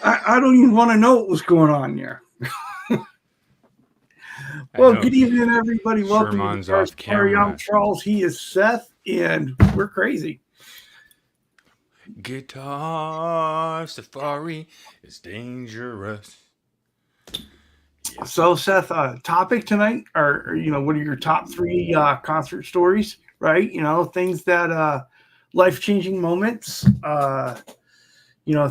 I don't even want to know what was going on there. Well, good evening, everybody. Welcome to the Guitar Safari. I'm Charles. He is Seth, and we're crazy. Guitar Safari is dangerous. So, Seth, topic tonight, or what are your top three concert stories? Right, things that life-changing moments.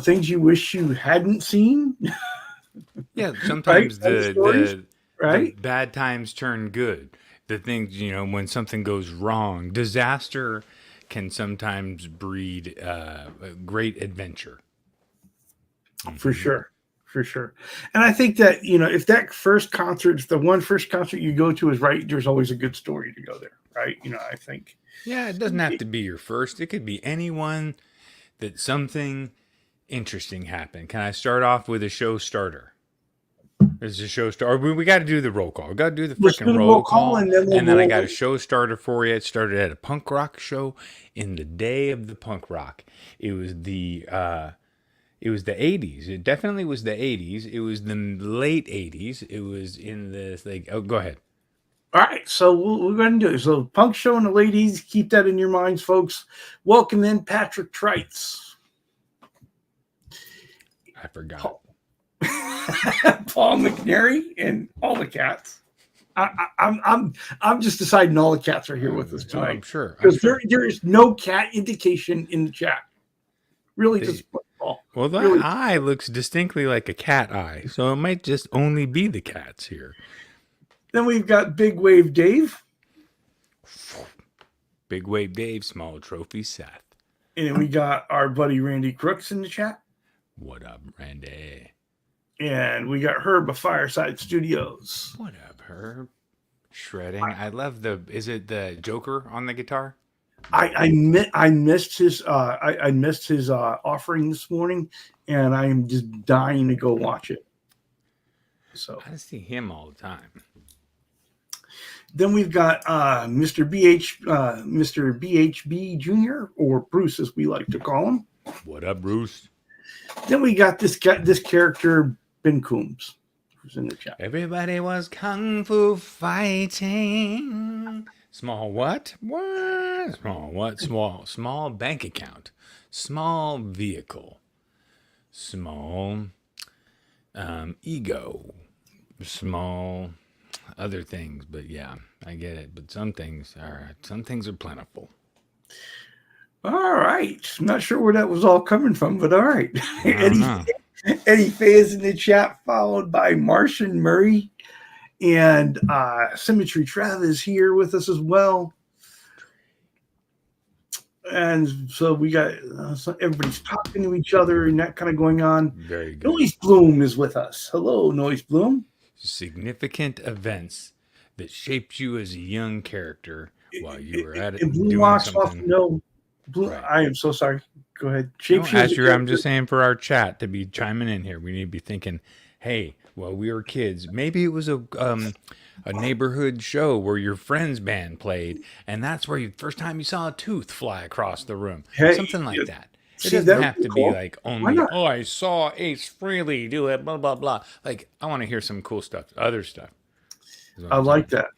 Things you wish you hadn't seen. Yeah, sometimes right? the bad times turn good. The things, when something goes wrong, disaster can sometimes breed great adventure. For sure. And I think that, if that first concert, if the first concert you go to is right, there's always a good story to go there, right? I think. Yeah, it doesn't have to be your first. It could be anyone that something interesting happened. Can I start off with a show starter? There's a show starter. We got to do the roll call. We got to do the freaking roll call. And then I got a show starter for you. It started at a punk rock show in the day of the punk rock. It was the 80s. It definitely was the 80s. It was the late 80s. It was in the go ahead. All right, so we're going to do it. So punk show in the late 80s. Keep that in your minds, folks. Welcome in Patrick Trites. I forgot. Paul McNary and all the cats. I'm just deciding all the cats are here with us tonight. I'm sure. Because there is no cat indication in the chat. Really disappointing, Paul. Well, that eye looks distinctly like a cat eye, so it might just only be the cats here. Then we've got Big Wave Dave. Big Wave Dave, Small Trophy Seth. And then we got our buddy Randy Crooks in the chat. What up, Randy? And we got Herb of Fireside Studios. What up, Herb? Shredding. I love is it the Joker on the guitar? I missed his offering this morning, and I am just dying to go watch it. So I see him all the time. Then we've got Mr. BHB Jr., or Bruce as we like to call him. What up, Bruce? Then we got this character, Ben Coombs, who's in the chat. Everybody was kung fu fighting. Small what? What? Small what? Small bank account. Small vehicle. Small ego. Small other things. But yeah, I get it. But some things are plentiful. All right. I'm not sure where that was all coming from, but all right. Eddie Fayes in the chat, followed by Martian Murray. And Symmetry Trav is here with us as well. And so we got everybody's talking to each other and that kind of going on. Very good. Noise Bloom is with us. Hello, Noise Bloom. Significant events that shaped you as a young character while you were at it. And Blue Locks off no. Blue, right. I am so sorry. Go ahead. I'm just saying for our chat to be chiming in here, we need to be thinking, hey, well, we were kids. Maybe it was a neighborhood show where your friend's band played, and that's where first time you saw a tooth fly across the room. Hey, something like that. It doesn't have to be like only, I saw Ace Frehley do it, blah, blah, blah. Like, I want to hear some cool stuff, other stuff. I like that.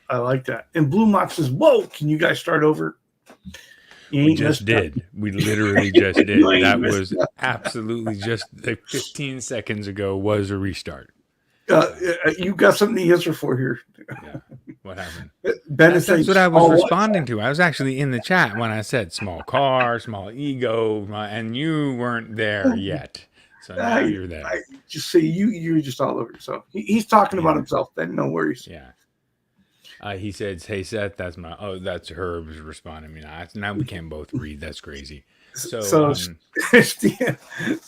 And Blue Mox says, whoa, can you guys start over? We just did. We literally just did. That was absolutely just like 15 seconds ago was a restart. You got something to answer for here. Yeah. What happened? That's what I was responding to. I was actually in the chat when I said small car, small ego, and you weren't there yet. So now you're there. I just say you're just all over yourself. He's talking about himself. Then no worries. Yeah. He said, "Hey Seth, that's Herb's responding to me now. We can't both read. That's crazy." So Stephen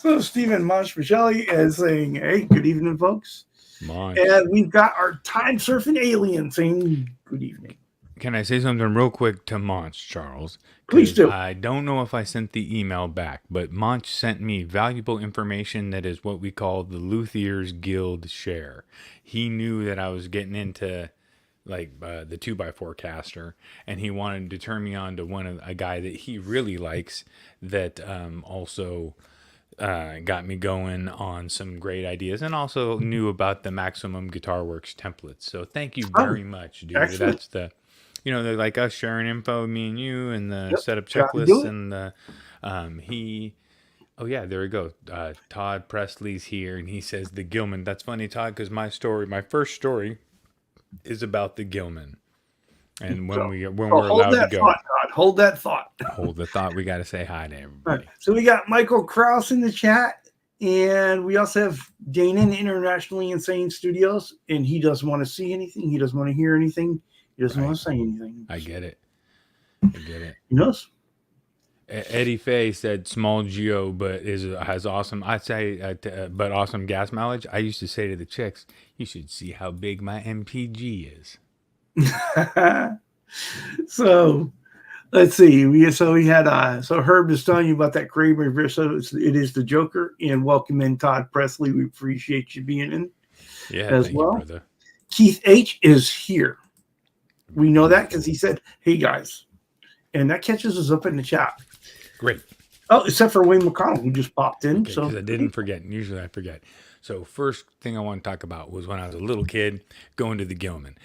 Monchpichelli is saying, "Hey, good evening, folks." And we've got our time surfing alien saying, "Good evening." Can I say something real quick to Monch, Charles? Please do. I don't know if I sent the email back, but Monch sent me valuable information that is what we call the Luthiers Guild share. He knew that I was getting into like the 2x4 caster, and he wanted to turn me on to a guy that he really likes that also got me going on some great ideas, and also knew about the Maximum Guitar Works templates. So thank you Oh, very much, dude. excellent. That's the, they're like us sharing info, me and you, and the Yep. setup Got to do checklists, it. and the he. Oh yeah, there we go. Todd Presley's here, and he says the Gilman. That's funny, Todd, because my first story, is about the Gilman, and So, when so we're hold allowed to that go. thought, Todd. Hold that thought. Hold the thought. We got to say hi to All right. everybody. So we got Michael Kraus in the chat, and we also have Danon, Internationally Insane Studios, and he doesn't want to see anything. He doesn't want to hear anything. He doesn't want to say anything. I get it. He knows. Eddie Fay said small geo, but has awesome. I'd say, but awesome gas mileage. I used to say to the chicks, "You should see how big my MPG is." So let's see. We had so Herb is telling you about that Kramer. So it is the Joker, and welcome in Todd Presley. We appreciate you being in. Yeah, as thank well. you, brother. Keith H is here. We know that because he said, "Hey guys," and that catches us up in the chat. Great. Oh, except for Wayne McConnell, who just popped in. Okay, because I didn't forget. Usually I forget. So first thing I want to talk about was when I was a little kid going to the Gilman.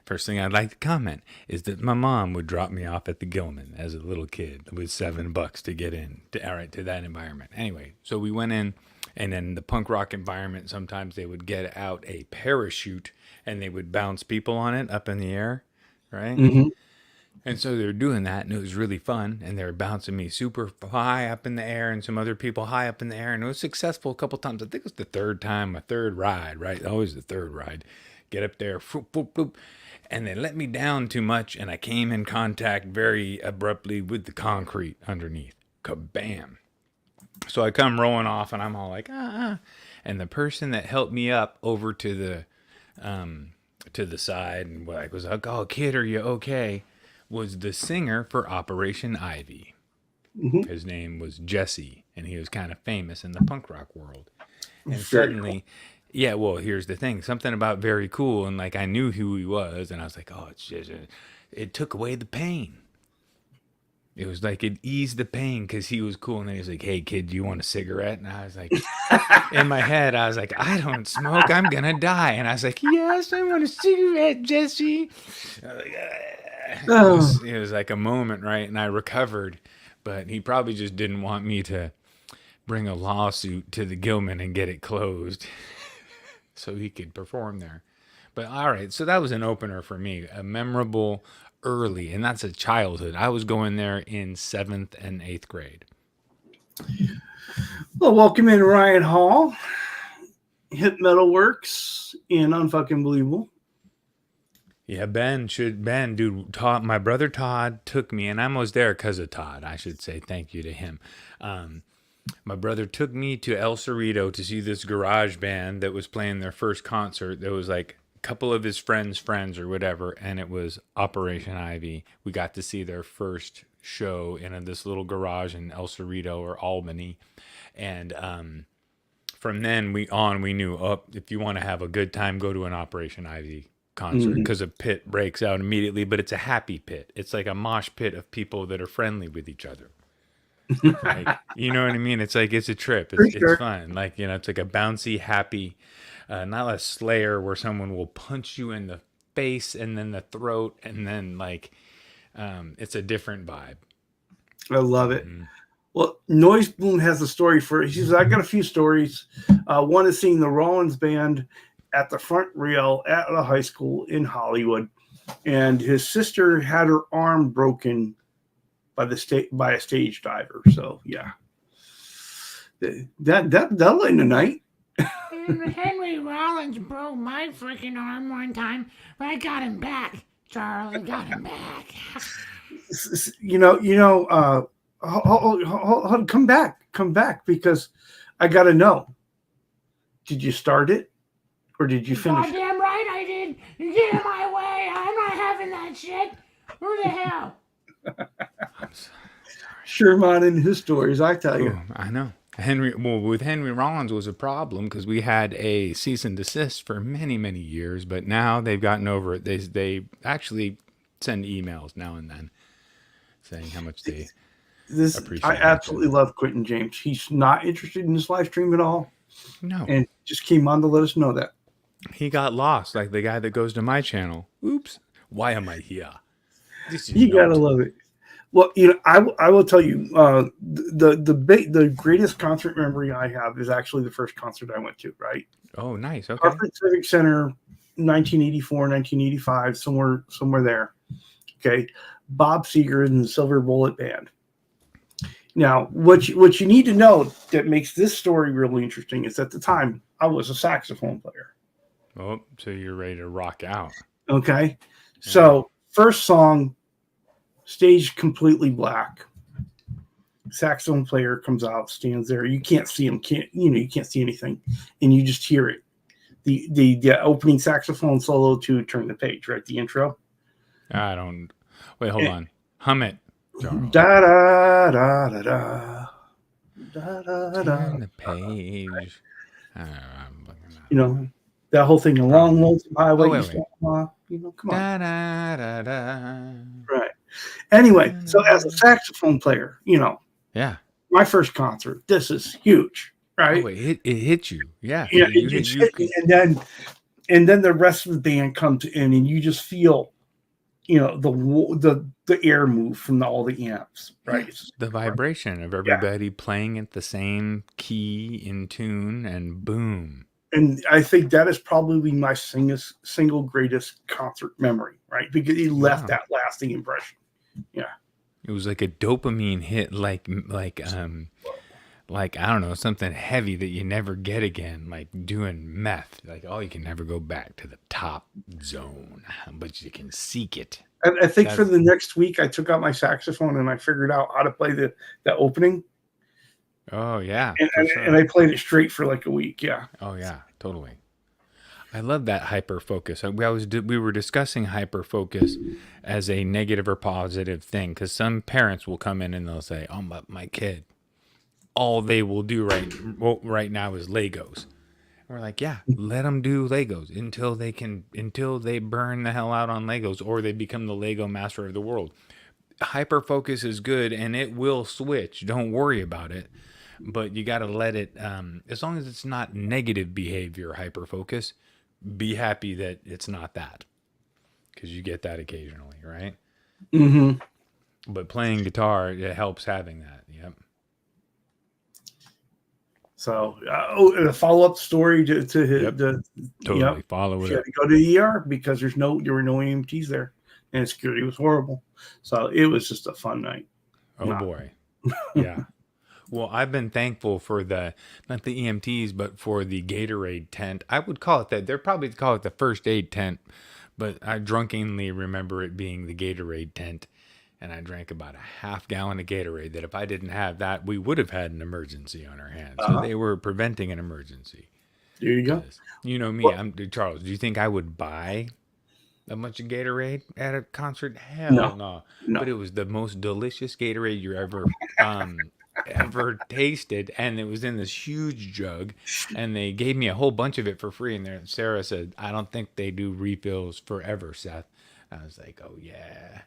First thing I'd like to comment is that my mom would drop me off at the Gilman as a little kid with $7 to get in to that environment. Anyway, so we went in, and then the punk rock environment, sometimes they would get out a parachute and they would bounce people on it up in the air, right? Mm-hmm. And so they were doing that, and it was really fun. And they were bouncing me super high up in the air, and some other people high up in the air. And it was successful a couple times. I think it was the third time, my third ride, right? Always the third ride. Get up there, whoop, whoop, whoop, and they let me down too much, and I came in contact very abruptly with the concrete underneath. Kabam! So I come rolling off, and I'm all like, ah. And the person that helped me up over to the side and was like, "Oh, kid, are you okay?" was the singer for Operation Ivy. Mm-hmm. His name was Jesse, and he was kind of famous in the punk rock world. And suddenly, yeah, well, here's the thing. Something about very cool, and like I knew who he was, and I was like, oh, it's just, it took away the pain. It was like it eased the pain because he was cool. And then he was like, "Hey, kid, do you want a cigarette?" And I was like, in my head, I was like, "I don't smoke. I'm going to die." And I was like, "Yes, I want a cigarette, Jesse." It was like a moment, right? And I recovered, but he probably just didn't want me to bring a lawsuit to the Gilman and get it closed so he could perform there. But all right, so that was an opener for me, a memorable early, and that's a childhood. I was going there in 7th and 8th grade. Well, welcome in Ryan Hall, Hip Metal Works, and Unfucking Believable. Yeah, dude, Todd, my brother Todd took me, and I was there because of Todd. I should say thank you to him. My brother took me to El Cerrito to see this garage band that was playing their first concert. There was like a couple of his friends or whatever, and it was Operation Ivy. We got to see their first show in this little garage in El Cerrito or Albany. And from then we knew, if you want to have a good time, go to an Operation Ivy concert, because a pit breaks out immediately, but it's a happy pit. It's like a mosh pit of people that are friendly with each other. Like, you know what I mean? It's like, it's a trip. It's fun. Like, it's like a bouncy, happy, not a Slayer where someone will punch you in the face and then the throat, and then like, it's a different vibe. I love it. Well, Noise Boom has a story for it. He says, "I got a few stories. One is seeing the Rollins band at the front rail at a high school in Hollywood, and his sister had her arm broken by a stage diver." So yeah, that'll end the night. Henry Rollins broke my freaking arm one time, but I got him back. Charles, I got him back. Come back, because I gotta know. Did you start it? Or did you finish it? Goddamn right I did. You get in my way. I'm not having that shit. Who the hell? Sherman and his stories, I tell you. I know. With Henry Rollins was a problem because we had a cease and desist for many, many years, but now they've gotten over it. They actually send emails now and then saying how much they I appreciate absolutely love Quentin James. He's not interested in this live stream at all, No, and just came on to let us know that. he got lost like the guy that goes to my channel. Oops, why am I here? This is You gotta not. love it. Well, I will tell you, the greatest concert memory I have is actually the first concert I went to. Right, Oh, nice. Okay. Hartford Civic Center, 1984, 1985, somewhere there. Okay, Bob Seger and the Silver Bullet Band. Now, what you need to know that makes this story really interesting is at the time I was a saxophone player. Oh, so you're ready to rock out. Okay, so first song, stage completely black. Saxophone player comes out, stands there. You can't see him. You can't see anything, and you just hear it. The opening saxophone solo to Turn the Page, right? The intro. I don't. Wait, hold on. Hum it. Charles. Da da da da da. Da, da, da. Turn the page. I'm that whole thing, a long, lonesome highway. wait. Come on. Da, da, da, da. Right. Anyway, so as a saxophone player, Yeah. my first concert, this is huge, right? Oh, it hit you. Yeah. Yeah, it just hit me. And then the rest of the band comes in, and you just feel, the air move from all the amps, right? The vibration of everybody playing at the same key in tune, and boom. And I think that is probably my single greatest concert memory, right? Because it left that lasting impression. Yeah. It was like a dopamine hit, like I don't know, something heavy that you never get again, like doing meth. Like, oh, you can never go back to the top zone, but you can seek it. I think for the next week, I took out my saxophone and I figured out how to play the opening. Oh yeah, and I played it straight for like a week. Yeah. Oh yeah, totally. I love that hyper focus. We were discussing hyper focus as a negative or positive thing, because some parents will come in and they'll say, "Oh, my kid, all they will do right now is Legos." And we're like, "Yeah, let them do Legos until they burn the hell out on Legos, or they become the Lego master of the world." Hyper focus is good, and it will switch. Don't worry about it. But you got to let it, as long as it's not negative behavior, hyper focus, be happy that it's not that, because you get that occasionally, right? Mm-hmm. But playing guitar, it helps having that. Yep. So, a follow-up story to Totally follow it. You had to go to the ER because there were no EMTs there, and security was horrible. So it was just a fun night. Oh boy, yeah. Well, I've been thankful for not the EMTs, but for the Gatorade tent. I would call it that. They're probably call it the first aid tent, but I drunkenly remember it being the Gatorade tent. And I drank about a half gallon of Gatorade that if I didn't have that, we would have had an emergency on our hands. So they were preventing an emergency. There you go. You know me, I'm Charles. Do you think I would buy a bunch of Gatorade at a concert? Hell no. But it was the most delicious Gatorade you ever tasted, and it was in this huge jug, and they gave me a whole bunch of it for free. And there, Sarah said, "I don't think they do refills forever, Seth." I was like, "Oh yeah,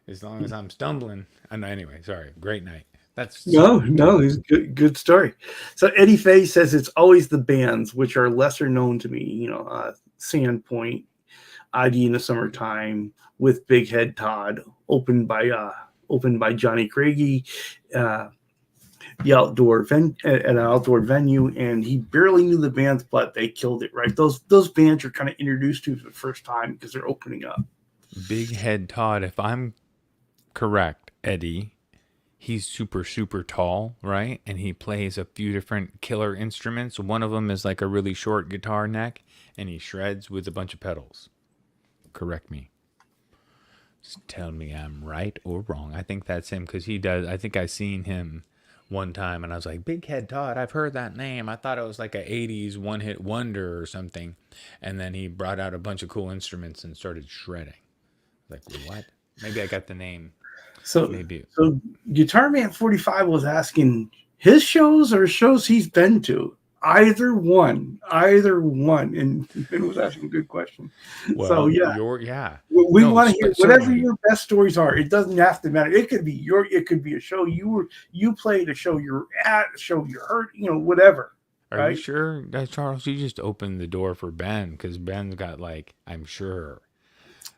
as long as I'm stumbling." And anyway, sorry. Great night. That's no, it's good story. So Eddie Fay says it's always the bands which are lesser known to me. Sandpoint, ID in the Summertime, with Big Head Todd, opened by Johnny Craigie. The at an outdoor venue, and he barely knew the bands, but they killed it. Right, those bands are kind of introduced to for the first time because they're opening up. Big Head Todd, if I'm correct, Eddie, he's super tall, right? And he plays a few different killer instruments. One of them is like a really short guitar neck, and he shreds with a bunch of pedals. Correct me. Just tell me I'm right or wrong. I think that's him, because he does. I think I seen him one time and I was like, Big Head Todd, I've heard that name. I thought it was like a 80s one-hit wonder or something. And then he brought out a bunch of cool instruments and started shredding. Like, what? Maybe I got the name. So Guitar Man 45 was asking, his shows or shows he's been to. Either one. And Ben was asking a good question. Well, So yeah, we No, want to hear whatever certainly. your best stories are. It doesn't have to matter. It could be a show you played, a show you're at, a show you heard, whatever. Are Right? you sure, Charles? You just opened the door for Ben because Ben's got I'm sure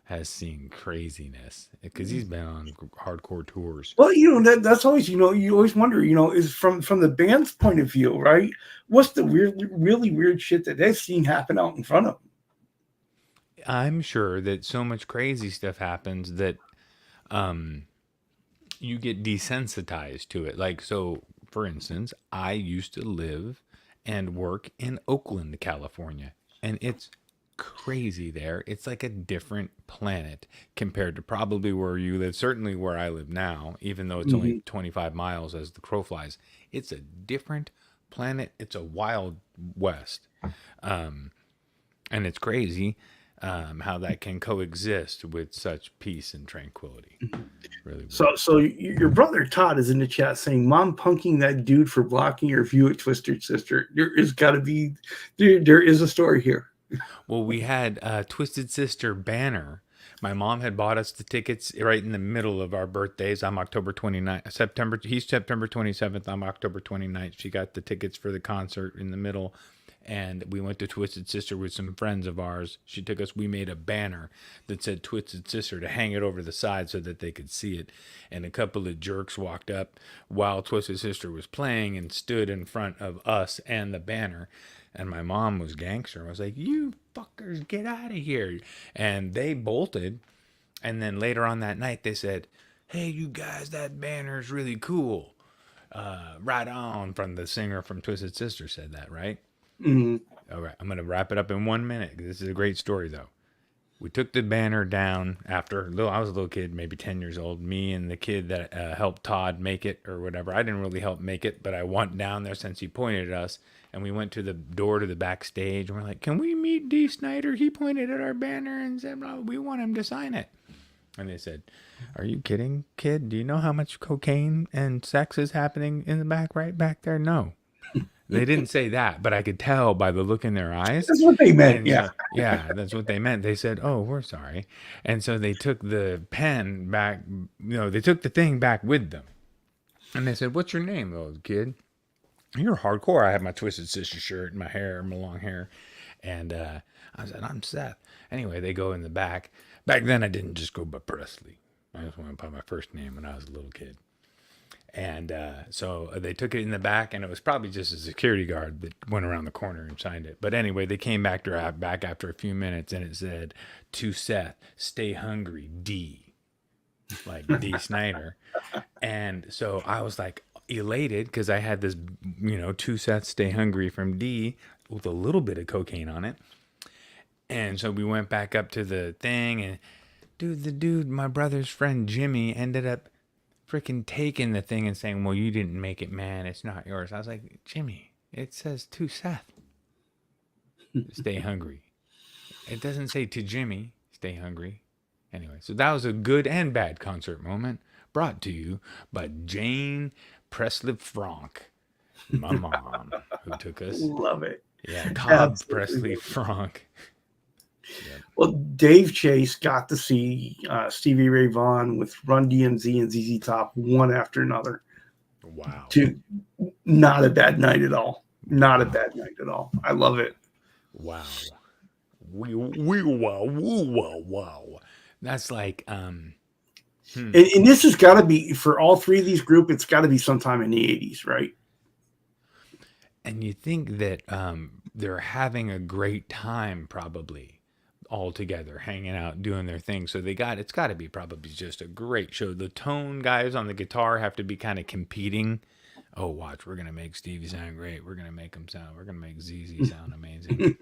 has seen craziness because he's been on hardcore tours. Well, that's always, you always wonder, is from the band's point of view, right? What's the really weird shit that they've seen happen out in front of them? I'm sure that so much crazy stuff happens that you get desensitized to it. So for instance, I used to live and work in Oakland, California, and it's crazy there. It's like a different planet compared to probably where you live, certainly where I live now, even though it's only 25 miles as the crow flies. It's a different planet. It's a wild west. And it's crazy how that can coexist with such peace and tranquility. Really weird. So your brother Todd is in the chat saying, "Mom punking that dude for blocking your view at Twisted Sister." There is a story here. Well, we had a Twisted Sister banner. My mom had bought us the tickets right in the middle of our birthdays. I'm October 29th. He's September 27th. I'm October 29th. She got the tickets for the concert in the middle. And we went to Twisted Sister with some friends of ours. She took us, we made a banner that said Twisted Sister to hang it over the side so that they could see it. And a couple of jerks walked up while Twisted Sister was playing and stood in front of us and the banner. And my mom was gangster. I was like, "You fuckers, get out of here." And they bolted. And then later on that night, they said, "Hey, you guys, that banner's really cool." Right on, from the singer from Twisted Sister said that, right? Mm-hmm. All right, I'm going to wrap it up in 1 minute. This is a great story, though. We took the banner down after I was a little kid, maybe 10 years old. Me and the kid that helped Todd make it or whatever. I didn't really help make it, but I went down there since he pointed at us. And we went to the door to the backstage. And we're like, "Can we meet D. Snyder? He pointed at our banner and said, we want him to sign it." And they said, "Are you kidding, kid? Do you know how much cocaine and sex is happening in the back, right back there?" No. They didn't say that, but I could tell by the look in their eyes. That's what they meant. And yeah, that's what they meant. They said, "Oh, we're sorry." And so they took the pen back, they took the thing back with them. And they said, "What's your name, little kid?" "You're hardcore." I had my Twisted Sister shirt, my hair, my long hair. And I said, "I'm Seth." Anyway, they go in the back. Back then, I didn't just go by Presley. I just wanted to put my first name when I was a little kid. And so they took it in the back, and it was probably just a security guard that went around the corner and signed it. But anyway, they came back after a few minutes, and it said, "To Seth, stay hungry, D." Like D. Snyder. And so I was like elated because I had this, "To Seth, stay hungry" from D with a little bit of cocaine on it. And so we went back up to the thing, and the dude, my brother's friend Jimmy, ended up freaking taking the thing and saying, "Well, you didn't make it, man. It's not yours." I was like, "Jimmy, it says to Seth, stay hungry. It doesn't say to Jimmy, stay hungry." Anyway, so that was a good and bad concert moment brought to you by Jane Presley Frank, my mom, who took us. Love it. Yeah, Cobb Presley Frank. Yep. Well, Dave Chase got to see Stevie Ray Vaughan with Run DMC and ZZ Top one after another. Wow. Not a bad night at all. Not a bad night at all. I love it. Wow. Wow. That's like, and this has got to be, for all three of these groups, it's got to be sometime in the 80s, right? And you think that they're having a great time probably all together, hanging out, doing their thing. So it's got to be probably just a great show. The tone guys on the guitar have to be kind of competing. "Oh, watch, we're going to make Stevie sound great. We're going to make ZZ sound amazing."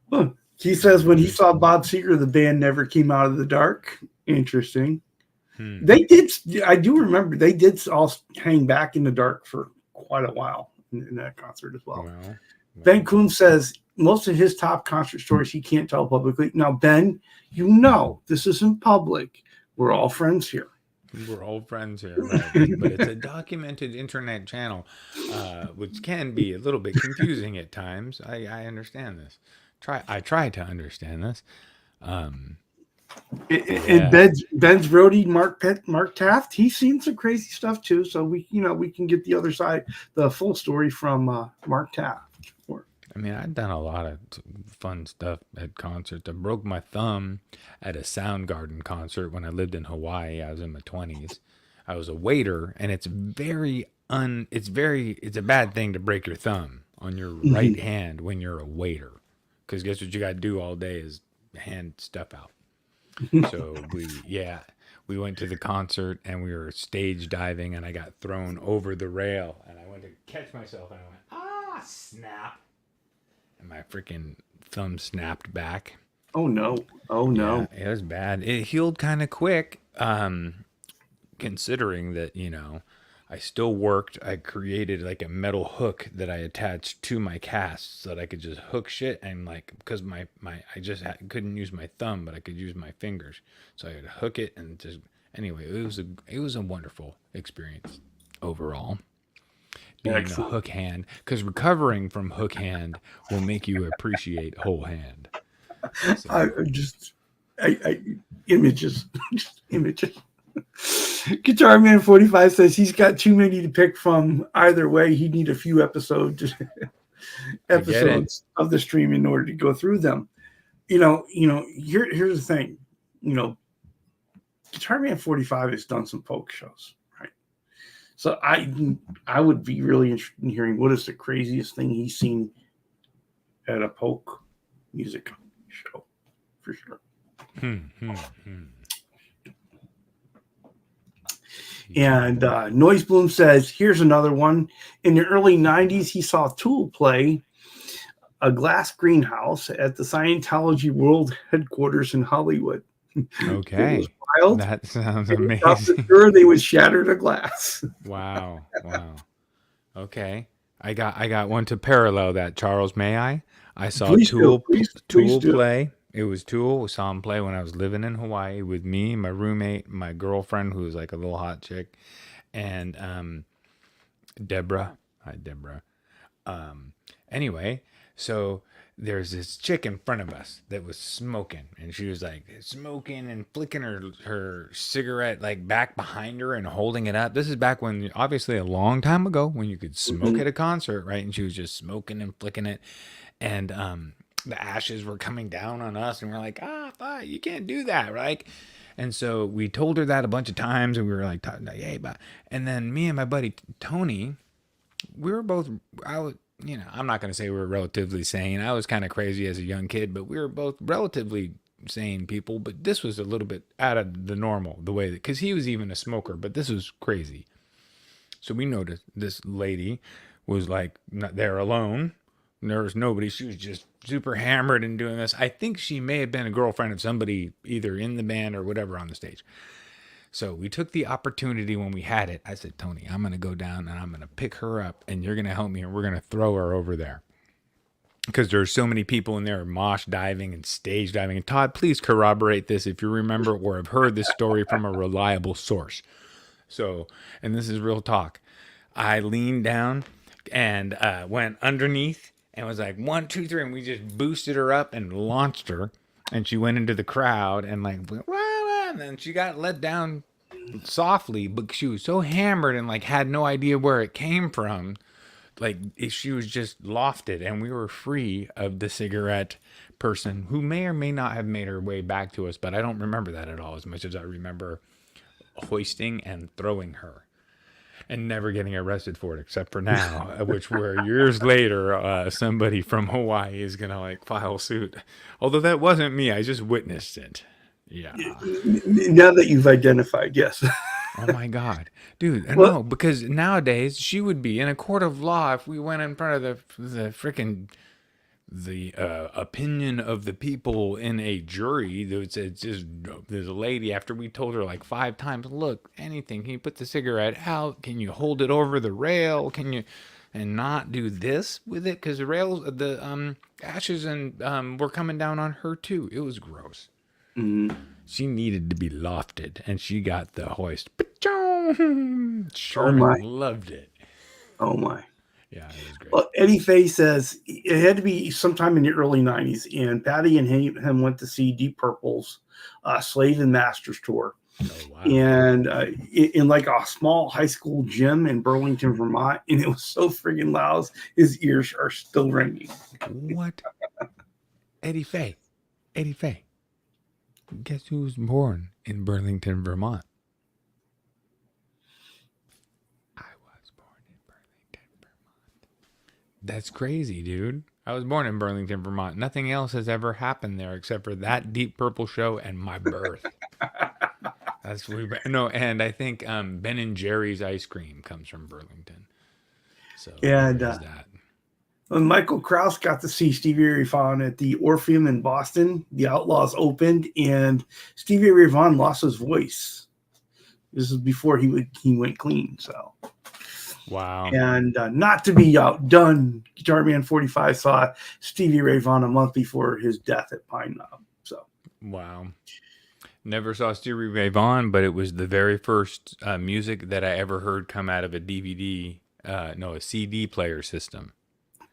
Well, he says when he saw Bob Seger, the band never came out of the dark. Interesting. They did. I do remember they did all hang back in the dark for quite a while in that concert as well. Ben Kuhn says most of his top concert stories he can't tell publicly. Now, Ben, this isn't public. We're all friends here. We're old friends here, right? But it's a documented internet channel, which can be a little bit confusing at times. I understand this. I try to understand this. And Yeah. Ben's roadie Mark Taft, he's seen some crazy stuff too. So we can get the other side, the full story from Mark Taft. I mean, I've done a lot of fun stuff at concerts. I broke my thumb at a Soundgarden concert when I lived in Hawaii. I was in my 20s. I was a waiter, and it's a bad thing to break your thumb on your right hand when you're a waiter. Because guess what you got to do all day is hand stuff out. So we went to the concert and we were stage diving, and I got thrown over the rail, and I went to catch myself, and I went, ah, snap. And my freaking thumb snapped back. Oh no. Yeah, it was bad. It healed kind of quick, considering that, I still worked. I created like a metal hook that I attached to my cast so that I could just hook shit, and like, because couldn't use my thumb, but I could use my fingers. So I could hook it and just, anyway, it was a wonderful experience overall. Being Excellent. a hook hand, because recovering from hook hand will make you appreciate whole hand. So, I images, just images. Guitar Man 45 says he's got too many to pick from. Either way, he'd need a few episodes of the stream in order to go through them. Here's the thing. Guitar Man 45 has done some folk shows. So I would be really interested in hearing what is the craziest thing he's seen at a folk music show, for sure. And Noise Bloom says, here's another one. In the early 90s, he saw Tool play a glass greenhouse at the Scientology World Headquarters in Hollywood. Okay. It was wild. That sounds amazing. Sure, they would shatter the glass. Wow. Okay. I got one to parallel that. Charles, may I? I saw Tool play. It was Tool. We saw him play when I was living in Hawaii with me, my roommate, my girlfriend, who was like a little hot chick, and Deborah. Hi, Deborah. Anyway, so there's this chick in front of us that was smoking, and she was like smoking and flicking her cigarette like back behind her and holding it up. This is back when, obviously a long time ago, when you could smoke at a concert, right? And she was just smoking and flicking it, and the ashes were coming down on us, and we're like, fuck, you can't do that, right? And so we told her that a bunch of times, and we were like, hey, but, and then me and my buddy Tony, we were both, I'm not going to say we were relatively sane. I was kind of crazy as a young kid, but we were both relatively sane people. But this was a little bit out of the normal, the way that, because he was even a smoker, but this was crazy. So we noticed this lady was like not there alone. There was nobody. She was just super hammered and doing this. I think she may have been a girlfriend of somebody either in the band or whatever on the stage. So we took the opportunity when we had it. I said, Tony, I'm going to go down and I'm going to pick her up, and you're going to help me, and we're going to throw her over there. Because there's so many people in there mosh diving and stage diving. And Todd, please corroborate this if you remember or have heard this story from a reliable source. So, and this is real talk. I leaned down and went underneath and was like, 1, 2, 3. And we just boosted her up and launched her. And she went into the crowd and like, wah, wah, and then she got let down softly, but she was so hammered and like had no idea where it came from. Like she was just lofted, and we were free of the cigarette person who may or may not have made her way back to us, but I don't remember that at all, as much as I remember hoisting and throwing her and never getting arrested for it, except for now, which where years later, somebody from Hawaii is going to like file suit. Although that wasn't me. I just witnessed it. Yeah. Now that you've identified, yes. Oh my God, dude! No, because nowadays she would be in a court of law if we went in front of the freaking opinion of the people in a jury. It's just there's a lady, after we told her like 5 times, look, anything. Can you put the cigarette out? Can you hold it over the rail? Can you and not do this with it? Because the rails, the ashes and were coming down on her too. It was gross. Mhm. She needed to be lofted, and she got the hoist. Oh Sherman my. loved it. Oh my. Yeah, it was great. Well, Eddie Fay says it had to be sometime in the early 90s, and Patty and him went to see Deep Purple's Slave and Masters tour. Oh, wow. And in like a small high school gym in Burlington, Vermont, and it was so friggin' loud, his ears are still ringing. What? Eddie Fay. Eddie Fay. Guess who was born in Burlington, Vermont? I was born in Burlington, Vermont. That's crazy, dude. I was born in Burlington, Vermont. Nothing else has ever happened there except for that Deep Purple show and my birth. That's no, and I think Ben and Jerry's ice cream comes from Burlington. So And there's that. when Michael Krause got to see Stevie Ray Vaughan at the Orpheum in Boston, the Outlaws opened, and Stevie Ray Vaughan lost his voice. This is before he went clean. So, Wow. and not to be outdone, Guitar Man 45 saw Stevie Ray Vaughan a month before his death at Pine Knob. So, Wow. Never saw Stevie Ray Vaughan, but it was the very first music that I ever heard come out of a a CD player system.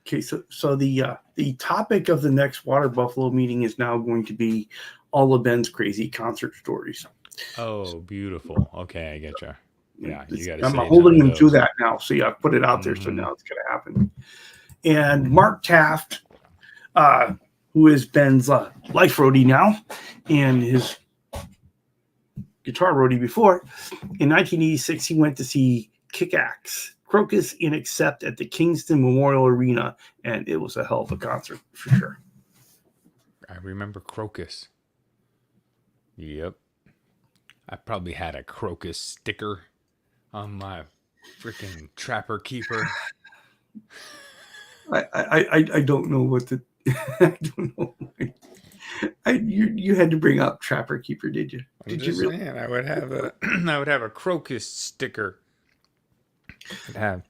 okay, so the topic of the next Water Buffalo meeting is now going to be all of Ben's crazy concert stories. Oh, beautiful. Okay, I get you. Yeah, you got to. I'm holding him to that now. See, I've put it out there, so now it's going to happen. And Mark Taft, who is Ben's life roadie now, and his guitar roadie before, in 1986 he went to see Kick-Axe, Crocus, and Accept at the Kingston Memorial Arena, and it was a hell of a concert for sure. I remember Crocus. Yep. I probably had a Crocus sticker on my freaking Trapper Keeper. I don't know what to. I don't know. You had to bring up Trapper Keeper, did you? Did you really? Saying, I would have a Crocus sticker. I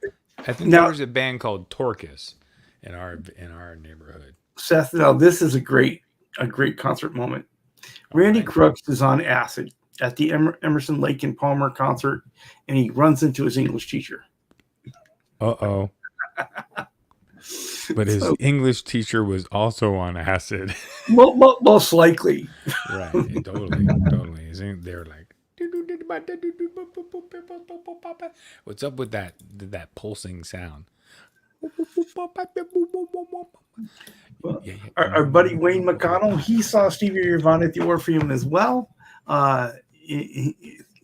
think there was a band called Torcus in our neighborhood. Seth, now this is a great concert moment. Randy Crooks is on acid at the Emerson, Lake and Palmer concert, and he runs into his English teacher. Uh-oh. But his English teacher was also on acid. Most likely. Right. Totally. They're like, what's up with that pulsing sound? Well, our buddy Wayne McConnell, he saw Stevie Ray Vaughan at the Orpheum as well.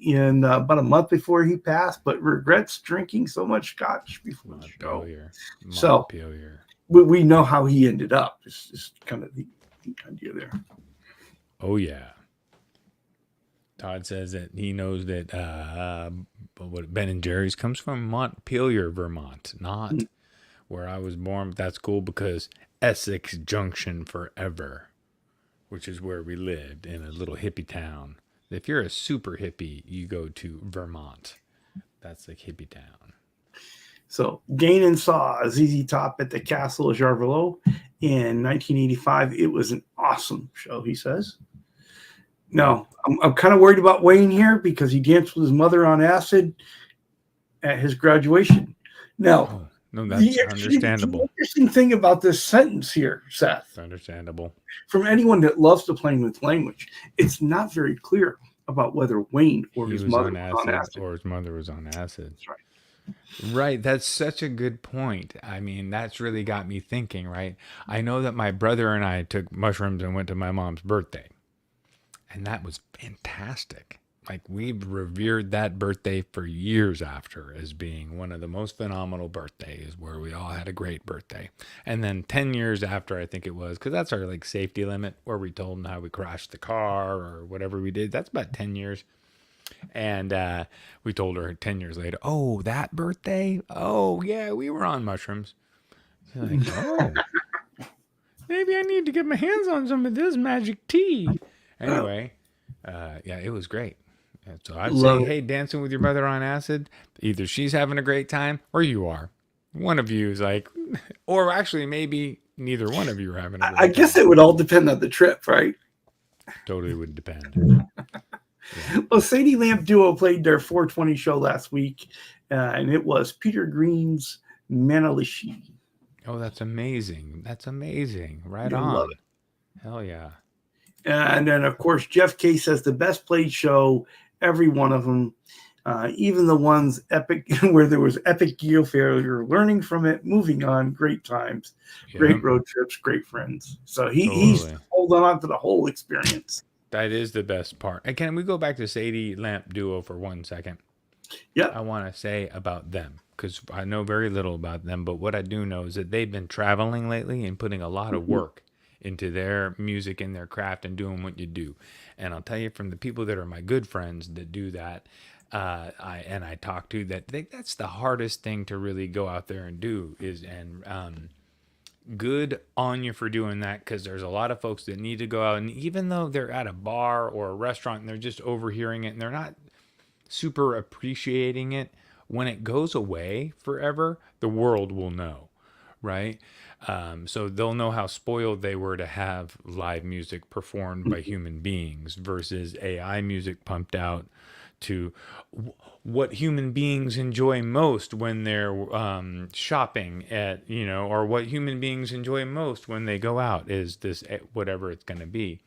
In about a month before he passed, but regrets drinking so much scotch before the show. So we know how he ended up. It's just kind of the idea there. Oh yeah. Todd says that he knows that what Ben and Jerry's comes from Montpelier, Vermont, not where I was born. But that's cool because Essex Junction forever, which is where we lived in a little hippie town. If you're a super hippie, you go to Vermont. That's like hippie town. So Gain saw ZZ Top at the Castle of Jarvelot in 1985. It was an awesome show, he says. No, I'm kind of worried about Wayne here because he danced with his mother on acid at his graduation. Now, no, that's understandable. The interesting thing about this sentence here, Seth. It's understandable. From anyone that loves to play with language, it's not very clear about whether Wayne or his mother was on acid. Or his mother was on acid. That's right. Right. That's such a good point. I mean, that's really got me thinking, right? I know that my brother and I took mushrooms and went to my mom's birthday. And that was fantastic. Like, we've revered that birthday for years after as being one of the most phenomenal birthdays where we all had a great birthday. And then 10 years after, I think it was, because that's our like safety limit where we told them how we crashed the car or whatever we did. That's about 10 years. And we told her 10 years later, oh, that birthday? Oh, yeah, we were on mushrooms. So like, oh, maybe I need to get my hands on some of this magic tea. Anyway, yeah, it was great. And so I'd say, hey, dancing with your mother on acid, either she's having a great time or you are. One of you is like, or actually maybe neither one of you are having a great time. I guess it would all depend on the trip, right? Totally would depend. Well, Sadie Lamp Duo played their 420 show last week, and it was Peter Green's Manalishi. Oh, that's amazing. That's amazing. Right I on. love it. Hell yeah. And then, of course, Jeff Case says the best played show, every one of them, even the ones epic where there was epic gear failure, learning from it, moving on, great times, great road trips, great friends. So he's holding on to the whole experience. That is the best part. And can we go back to Sadie Lamp Duo for 1 second? Yeah. I want to say about them, because I know very little about them, but what I do know is that they've been traveling lately and putting a lot of work into their music and their craft and doing what you do. And I'll tell you, from the people that are my good friends that do that, I talk to, that's the hardest thing to really go out there and do good on you for doing that, because there's a lot of folks that need to go out, and even though they're at a bar or a restaurant and they're just overhearing it and they're not super appreciating it, when it goes away forever, the world will know, right? So they'll know how spoiled they were to have live music performed by human beings versus AI music pumped out to what human beings enjoy most when they're shopping at, or what human beings enjoy most when they go out is this, whatever it's going to be.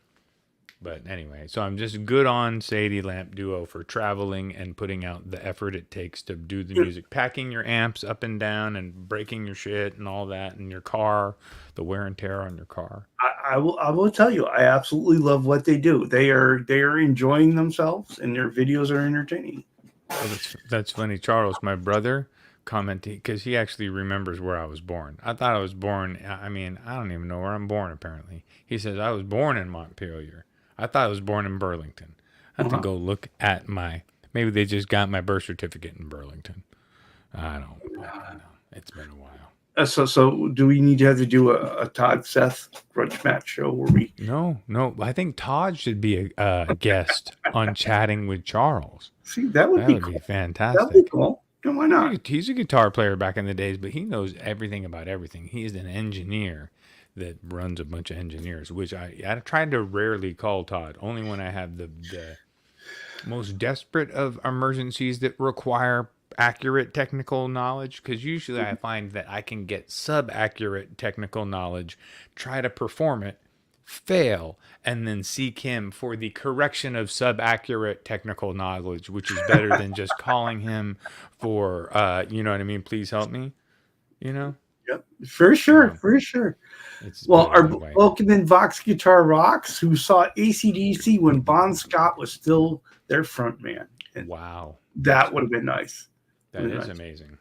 But anyway, so I'm just good on Sadie Lamp Duo for traveling and putting out the effort it takes to do the music, packing your amps up and down and breaking your shit and all that in your car, the wear and tear on your car. I will tell you, I absolutely love what they do. They are enjoying themselves, and their videos are entertaining. Well, that's funny. Charles, my brother, commented, because he actually remembers where I was born. I thought I was born. I mean, I don't even know where I'm born, apparently. He says, I was born in Montpelier. I thought I was born in Burlington. I have to go look at maybe they just got my birth certificate in Burlington. I don't know. It's been a while. So do we need to have to do a Todd Seth grudge match show where we? No. I think Todd should be a guest on Chatting with Charles. See, that would be fantastic. That would be cool. And why not? He's a guitar player back in the days, but he knows everything about everything. He is an engineer that runs a bunch of engineers, which I tried to rarely call Todd, only when I have the most desperate of emergencies that require accurate technical knowledge, because usually I find that I can get sub-accurate technical knowledge, try to perform it, fail, and then seek him for the correction of sub-accurate technical knowledge, which is better than just calling him for, you know what I mean, please help me, Yep, for sure. Well, our welcome in Vox Guitar Rocks, who saw AC/DC when Bon Scott was still their front man. And wow. That would have been nice. That is amazing.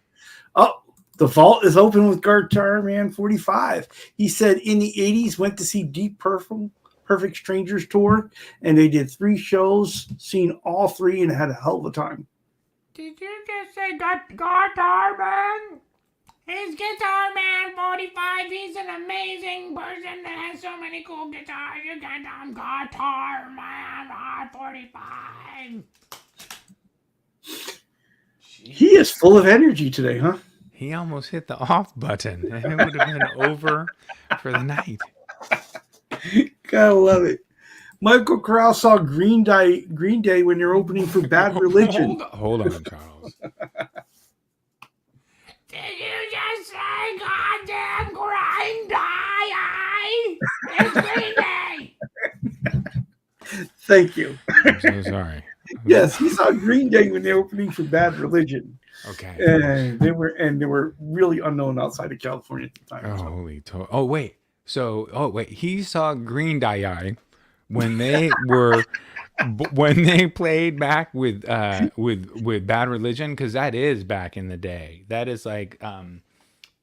Oh, the vault is open with Guitar Man 45. He said in the 80s went to see Deep Purple, Perfect Strangers tour, and they did 3 shows, seen all 3, and had a hell of a time. Did you just say Guitar Man? He's Guitar Man 45. He's an amazing person that has so many cool guitars. You get on Guitar Man 45. He is full of energy today, huh? He almost hit the off button, and it would have been over for the night. Gotta love it. Michael Corral saw Green Day when they're opening for Bad Religion. Hold on, Charles. Did you just say goddamn Green Day? It's Green Day. Thank you. I'm so sorry. Yes, he saw Green Day when they were opening for Bad Religion. Okay. And they were really unknown outside of California at the time. Oh wait. He saw Green Day when they played back with Bad Religion, because that is back in the day. That is like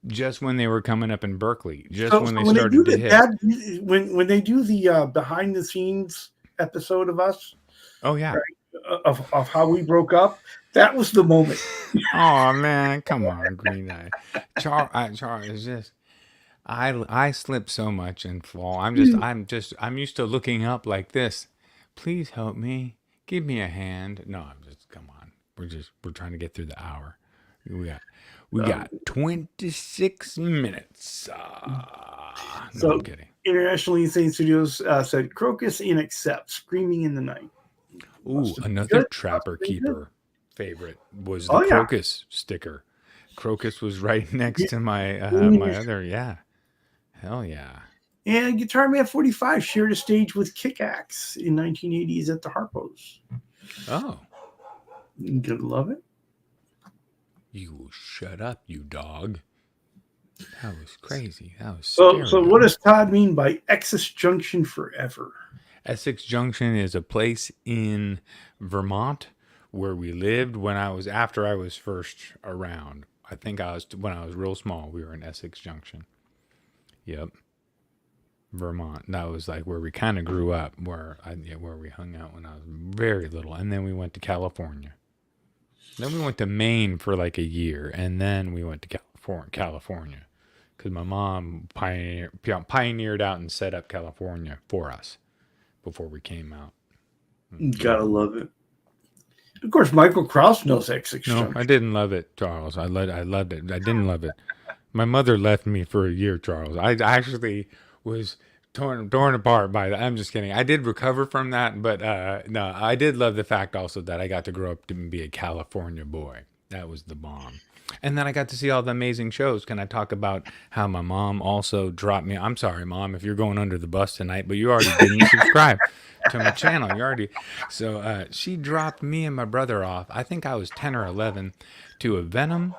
just when they were coming up in Berkeley, when they started to hit. When they do the behind the scenes episode of us. Oh yeah. Right, of how we broke up, that was the moment. Oh man, come on, Green Day. Charles is just. I slip so much and fall. I'm used to looking up like this. Please help me. Give me a hand. No, come on. We're trying to get through the hour. We got 26 minutes. No, I'm kidding. International Insane Studios said Crocus and Accept, Screaming in the Night. Ooh, another Trapper Keeper favorite was the Oh, yeah. Crocus sticker. Crocus was right next to my my other, yeah. Hell yeah. And Guitar Man 45 shared a stage with Kick-Axe in 1980s at the Harpos. Oh. You gotta love it. You shut up, you dog. That was crazy. That was So stereo. what does Todd mean by Essex Junction Forever? Essex Junction is a place in Vermont where we lived after I was first around. I think when I was real small, we were in Essex Junction. Yep. Vermont. That was like where we kind of grew up, where we hung out when I was very little. And then we went to California. Then we went to Maine for like a year, and then we went to California. Because my mom pioneered out and set up California for us before we came out. Gotta love it. Of course, Michael Krause knows Essex Junction. No, I didn't love it, Charles. I loved it. I didn't love it. My mother left me for a year, Charles. I actually was torn apart by that. I'm just kidding. I did recover from that, but no, I did love the fact also that I got to grow up to be a California boy. That was the bomb. And then I got to see all the amazing shows. Can I talk about how my mom also dropped me? I'm sorry, Mom, if you're going under the bus tonight, but you already didn't subscribe to my channel. So she dropped me and my brother off. I think I was 10 or 11 to a Venom,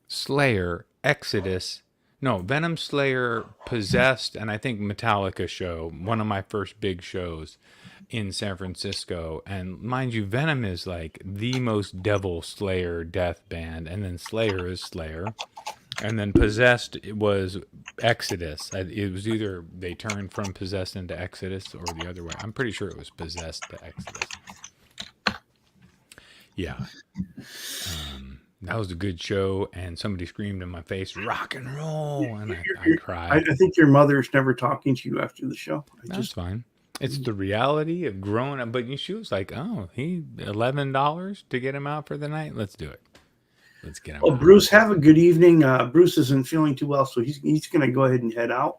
Slayer, Venom, Slayer, Possessed, and I think Metallica show. One of my first big shows in San Francisco. And mind you, Venom is like the most devil Slayer death band, and then Slayer is Slayer, and then Possessed was Exodus. It was either they turned from Possessed into Exodus or the other way. I'm pretty sure it was Possessed to Exodus. Yeah. That was a good show, and somebody screamed in my face, "Rock and roll," and I cried. I think your mother's never talking to you after the show. That's fine. It's the reality of growing up. But she was like, "Oh, he $11 to get him out for the night. Let's do it. Let's get him." Well, Bruce, have a good evening. Bruce isn't feeling too well, so he's going to go ahead and head out.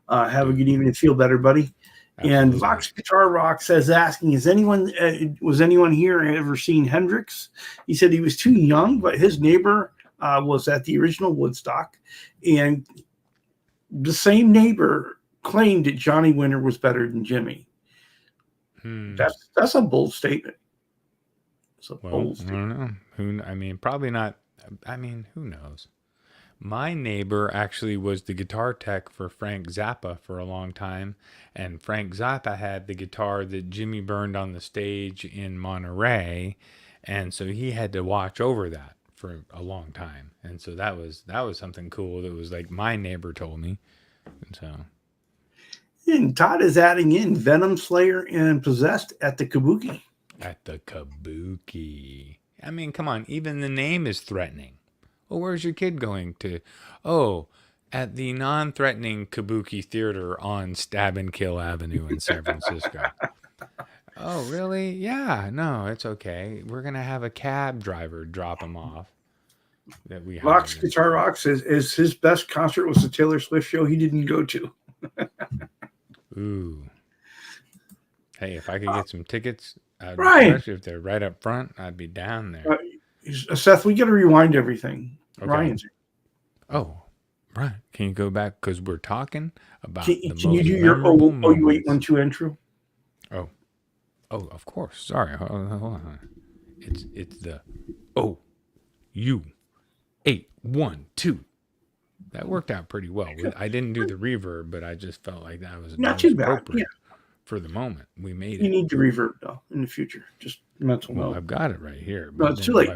Have a good evening. Feel better, buddy. Absolutely. And Vox Guitar Rock says, asking, was anyone here ever seen Hendrix? He said he was too young, but his neighbor was at the original Woodstock, and the same neighbor claimed that Johnny Winter was better than Jimmy. That's a bold statement. It's a bold statement. I don't know. Probably not. Who knows? My neighbor actually was the guitar tech for Frank Zappa for a long time, and Frank Zappa had the guitar that Jimmy burned on the stage in Monterey, and so he had to watch over that for a long time. And so that was something cool that was like my neighbor told me. And so, and Todd is adding in Venom, Slayer, and Possessed at the Kabuki. At the Kabuki. Come on, even the name is threatening. Well, where's your kid going to? Oh, at the non-threatening Kabuki Theater on Stab and Kill Avenue in San Francisco. Oh, really? Yeah, no, it's okay. We're going to have a cab driver drop him off. Vox Guitar Rock says his best concert was the Taylor Swift show he didn't go to. Ooh. Hey, if I could get some tickets, especially if they're right up front, I'd be down there. Seth, we got to rewind everything. Okay. Ryan's. Oh, right. Can you go back? Because we're talking about Can you do your OU812 intro? Oh, of course. Sorry. Hold on. It's the OU812. That worked out pretty well. I didn't do the reverb, but I just felt like that was not too bad. Yeah. For the moment, we made it. You need to reverb though in the future. Just mental note. I've got it right here. No, it's too late. I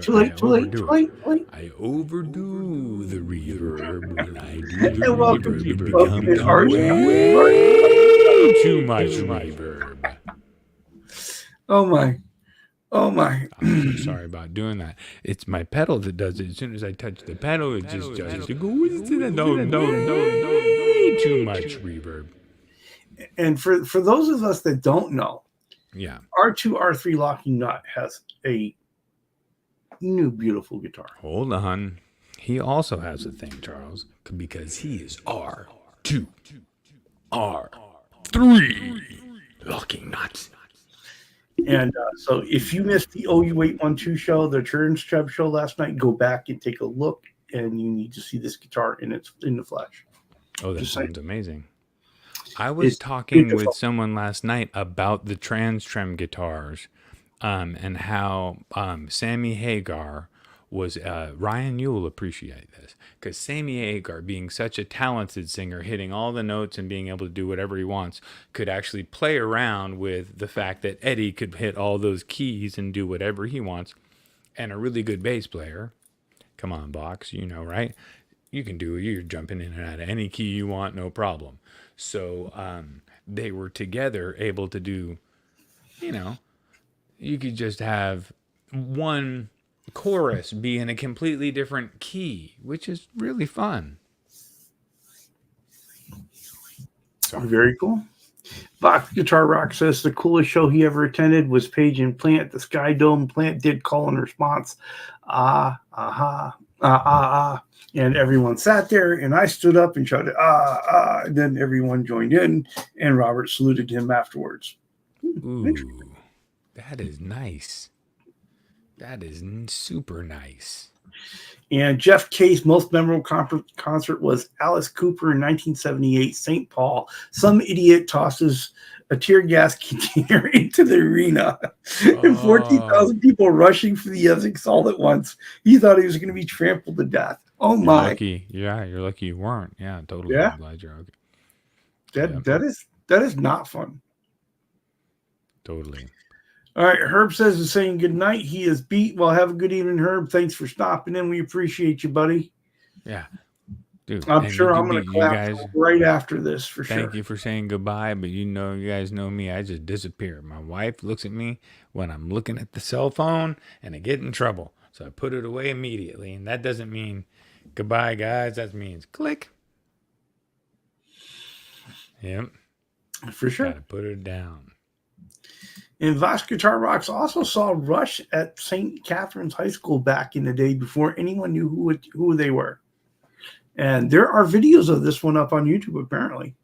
overdo the reverb when I do the reverb. It becomes way too much reverb. Oh my. I'm so sorry about doing that. It's my pedal that does it. As soon as I touch the pedal, it just goes. No. Way too much reverb. And for those of us that don't know, yeah, R2 R3 locking nut has a new beautiful guitar. Hold on, he also has a thing, Charles, because he is R2. are 3 locking nuts. And so if you missed the OU812 show, the Turns Chubb show last night, go back and take a look, and you need to see this guitar in the flesh. Oh, that Just sounds like, amazing. I was talking with someone last night about the Trans Trem guitars, and how Sammy Hagar was. Ryan, you will appreciate this, because Sammy Hagar, being such a talented singer, hitting all the notes and being able to do whatever he wants, could actually play around with the fact that Eddie could hit all those keys and do whatever he wants, and a really good bass player. Come on, Box, you know, right? You can do it. You're jumping in and out of any key you want, no problem. So they were together able to do, you know, you could just have one chorus be in a completely different key, which is really fun. Very cool. Fox Guitar Rock says the coolest show he ever attended was Page and Plant at the Sky Dome. Plant did call in response, and everyone sat there, and I stood up and shouted, and then everyone joined in, and Robert saluted him afterwards. Ooh, that is nice. That is super nice. And Jeff K's most memorable concert was Alice Cooper in 1978, St. Paul. Some idiot tosses a tear gas container into the arena, and 14,000 people rushing for the exits all at once. He thought he was going to be trampled to death. Oh my! You're lucky. Yeah, you're lucky you weren't. Yeah, totally. Yeah. I'm glad you're okay. That is not fun. Totally. All right, Herb says is saying good night. He is beat. Well, have a good evening, Herb. Thanks for stopping in. We appreciate you, buddy. Yeah, dude. I'm sure I'm going to clap right after this for sure. Thank you for saying goodbye, but you guys know me. I just disappear. My wife looks at me when I'm looking at the cell phone, and I get in trouble. So I put it away immediately, and that doesn't mean goodbye, guys. That means click. Yep. For sure. Gotta put it down. And Vox Guitar Rocks also saw Rush at St. Catherine's High School back in the day before anyone knew who they were. And there are videos of this one up on YouTube, apparently.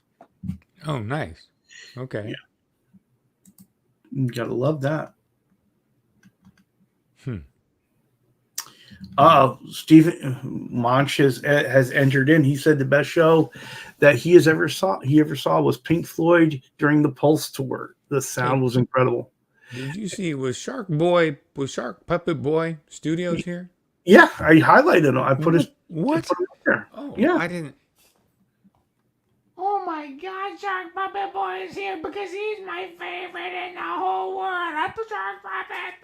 Oh, nice. Okay. Yeah. You gotta love that. Stephen Monch has entered in. He said the best show that he ever saw was Pink Floyd during the Pulse tour. The sound was incredible. Did you see was Shark Puppet Boy Studios here? Yeah, I highlighted him. I put his what? Put him up there. Oh, yeah. I didn't. Oh my God, Shark Puppet Boy is here because he's my favorite in the whole world. That's the Shark Puppet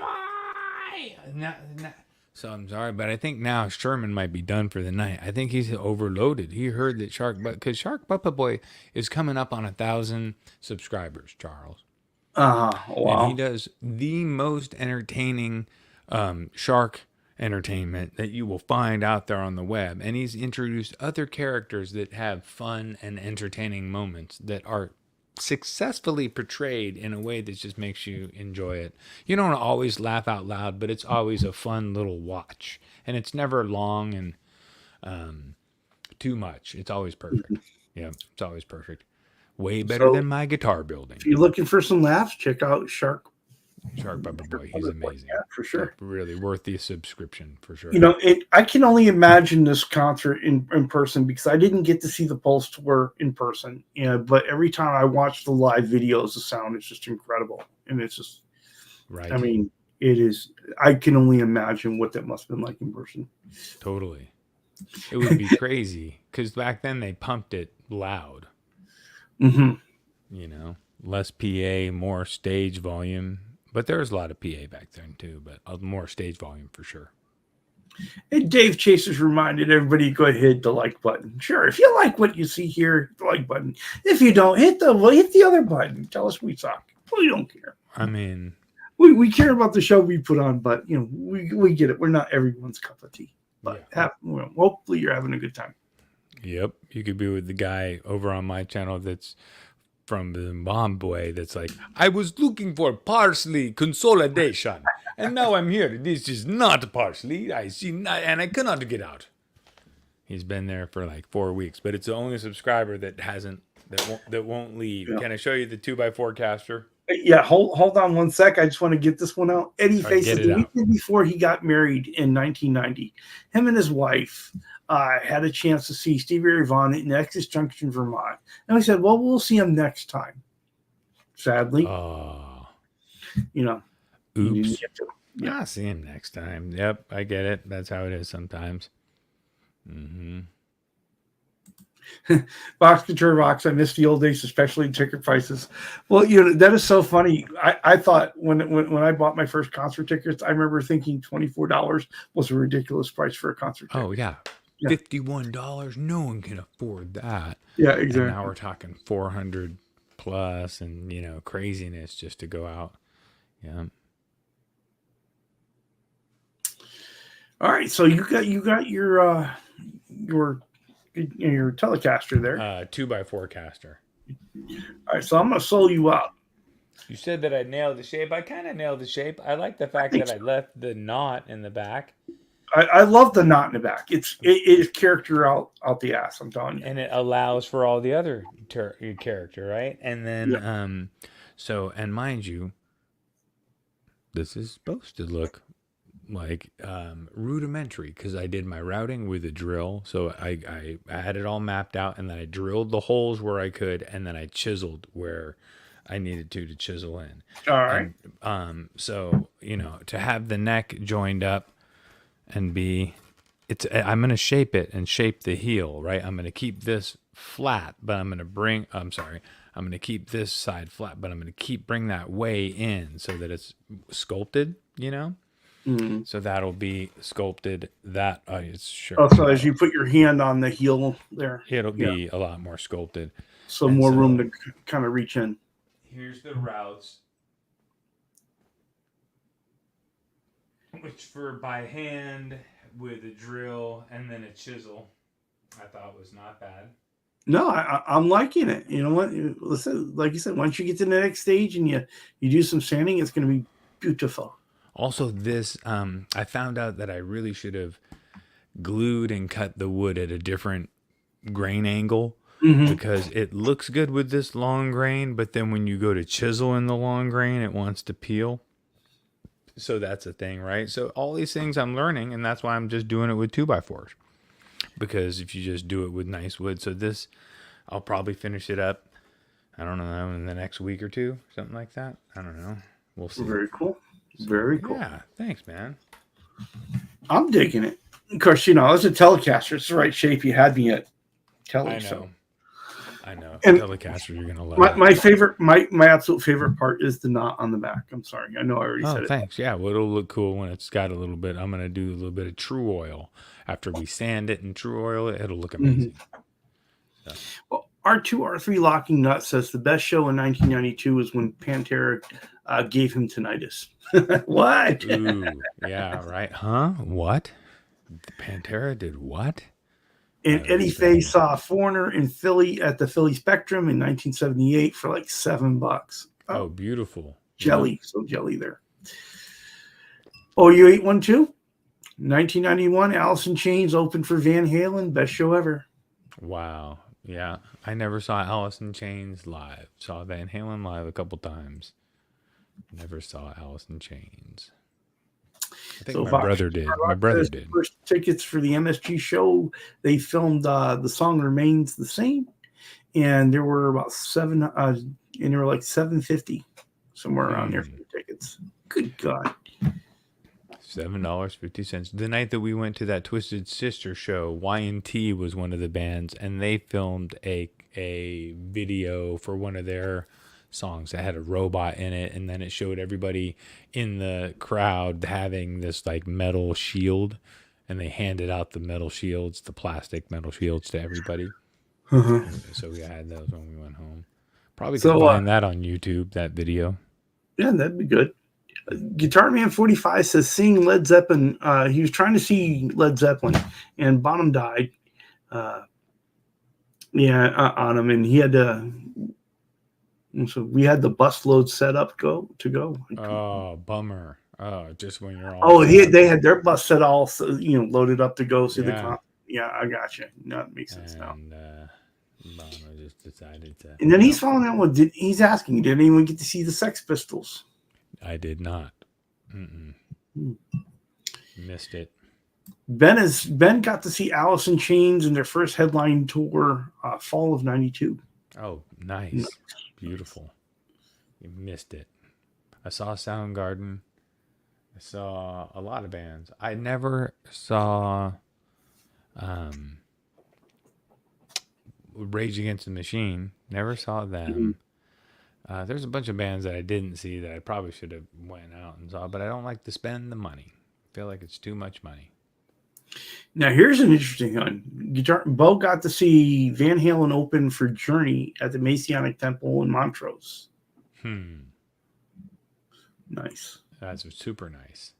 Boy. So I'm sorry, but I think now Sherman might be done for the night. I think he's overloaded. He heard that because Shark Puppet Boy is coming up on 1,000 subscribers, Charles. Wow. And he does the most entertaining shark entertainment that you will find out there on the web. And he's introduced other characters that have fun and entertaining moments that are successfully portrayed in a way that just makes you enjoy it. You don't always laugh out loud, but it's always a fun little watch. And it's never long and too much. It's always perfect. Yeah, it's always perfect. Way better than my guitar building. If you're looking for some laughs, check out Shark Puppet Boy. He's amazing. Yeah, for sure. Really worth the subscription, for sure. I can only imagine this concert in person because I didn't get to see the Pulse tour in person. But every time I watch the live videos, the sound is just incredible. And it's just, right. I mean, it is, I can only imagine what that must have been like in person. Totally. It would be crazy because back then they pumped it loud. Mm-hmm. Less PA, more stage volume. But there was a lot of PA back then too, but more stage volume for sure. And Dave Chasers reminded everybody to go ahead, hit the like button. Sure, if you like what you see here, the like button. If you don't, hit the other button. Tell us we suck. We don't care. I mean, we care about the show we put on, but we get it. We're not everyone's cup of tea. But hopefully you're having a good time. Yep, you could be with the guy over on my channel that's from Zimbabwe that's like, I was looking for parsley consolidation, and now I'm here. This is not parsley. I see, and I cannot get out. He's been there for like 4 weeks, but it's the only subscriber that hasn't that won't leave. Yeah. Can I show you the 2x4 caster? Yeah, hold on one sec. I just want to get this one out. Eddie All right, faces the weekend before he got married in 1990. Him and his wife had a chance to see Stevie Ray Vaughan in Nexus Junction, Vermont. And we said, well, we'll see him next time. Sadly. You know. Oops. Yeah. I'll see him next time. Yep, I get it. That's how it is sometimes. Mm-hmm. Box Couture rocks. I miss the old days, especially ticket prices. Well, you know, that is so funny. I thought when I bought my first concert tickets, I remember thinking $24 was a ridiculous price for a concert ticket. Oh yeah. $51. No one can afford that. Yeah, exactly. And now we're talking 400 plus, and you know, craziness just to go out. Yeah. All right, so you got your Telecaster there. 2x4 caster. All right, so I'm gonna solo you out. You said that I nailed the shape. I kind of nailed the shape. I like the fact that I left the knot in the back. I love the knot in the back. It is character out the ass. I'm telling you. And it allows for all the other character, right? And then, so, and mind you, this is supposed to look like rudimentary because I did my routing with a drill. So I had it all mapped out, and then I drilled the holes where I could, and then I chiseled where I needed to chisel in. All right. And, so, you know, to have the neck joined up and I'm going to shape it and shape the heel, right? I'm going to keep this flat, but I'm going to keep this side flat, but I'm going to bring that way in so that it's sculpted, you know? Mm-hmm. So that'll be sculpted. That it's sure. Oh, so as you put your hand on the heel there, it'll be a lot more sculpted. So more room to kind of reach in. Here's the routes, which for by hand with a drill and then a chisel, I thought was not bad. No, I'm liking it. You know what? Listen, like you said, once you get to the next stage and you do some sanding, it's going to be beautiful. Also, this, I found out that I really should have glued and cut the wood at a different grain angle because it looks good with this long grain, but then when you go to chisel in the long grain, it wants to peel. So that's a thing, right? So all these things I'm learning, and that's why I'm just doing it with 2x4s. Because if you just do it with nice wood, so this, I'll probably finish it up, I don't know, in the next week or two, something like that. I don't know. We'll see. Very cool. Very cool. Yeah, thanks, man. I'm digging it. Of course, you know, as a Telecaster, it's the right shape you had me at Tele. I know. And Telecaster, you're going to love it. My favorite, my absolute favorite part is the knot on the back. I'm sorry. I know I already said it. Thanks. Yeah, well, it'll look cool when it's got a little bit. I'm going to do a little bit of true oil. After we sand it and true oil it, it'll look amazing. So. Well, R2, R3 Locking Nut says the best show in 1992 was when Pantera gave him tinnitus. What? Ooh, yeah, right. Huh? What? Pantera did what? And Eddie Faye saw Foreigner in Philly at the Philly Spectrum in 1978 for like $7. Oh, beautiful. Jelly. So jelly there. Oh, you ate one too? 1991, Alice in Chains opened for Van Halen. Best show ever. Wow. Yeah. I never saw Alice in Chains live. Saw Van Halen live a couple times. Never saw Alice in Chains. I think my brother did. My brother did. First tickets for the MSG show. They filmed The Song Remains the Same. And there were about and there were like $7.50 somewhere around there for the tickets. Good God. $7.50. The night that we went to that Twisted Sister show, Y&T was one of the bands, and they filmed a video for one of their songs that had a robot in it, and then it showed everybody in the crowd having this like metal shield, and they handed out the metal shields, the plastic metal shields, to everybody. So we had those when we went home. Probably could find that on YouTube, that video. Yeah, that'd be good. Guitar Man 45 says seeing Led Zeppelin, he was trying to see Led Zeppelin and Bonham died on him, and he had to, so we had the bus load set up to go. Oh, bummer. Oh, just when you're all they had their bus set all loaded up to go see the concert. Yeah, I got you. No, it makes sense now. Bono just decided to. And then he's following that one. He's asking, did anyone get to see the Sex Pistols? I did not. Missed it. Ben got to see Alice in Chains in their first headline tour, fall of '92. Oh, nice. Beautiful. You missed it. I saw Soundgarden. I saw a lot of bands. I never saw Rage Against the Machine. Never saw them. There's a bunch of bands that I didn't see that I probably should have went out and saw, but I don't like to spend the money. I feel like it's too much money. Now, here's an interesting one. Bo got to see Van Halen open for Journey at the Masonic Temple in Montrose. Nice. That's super nice.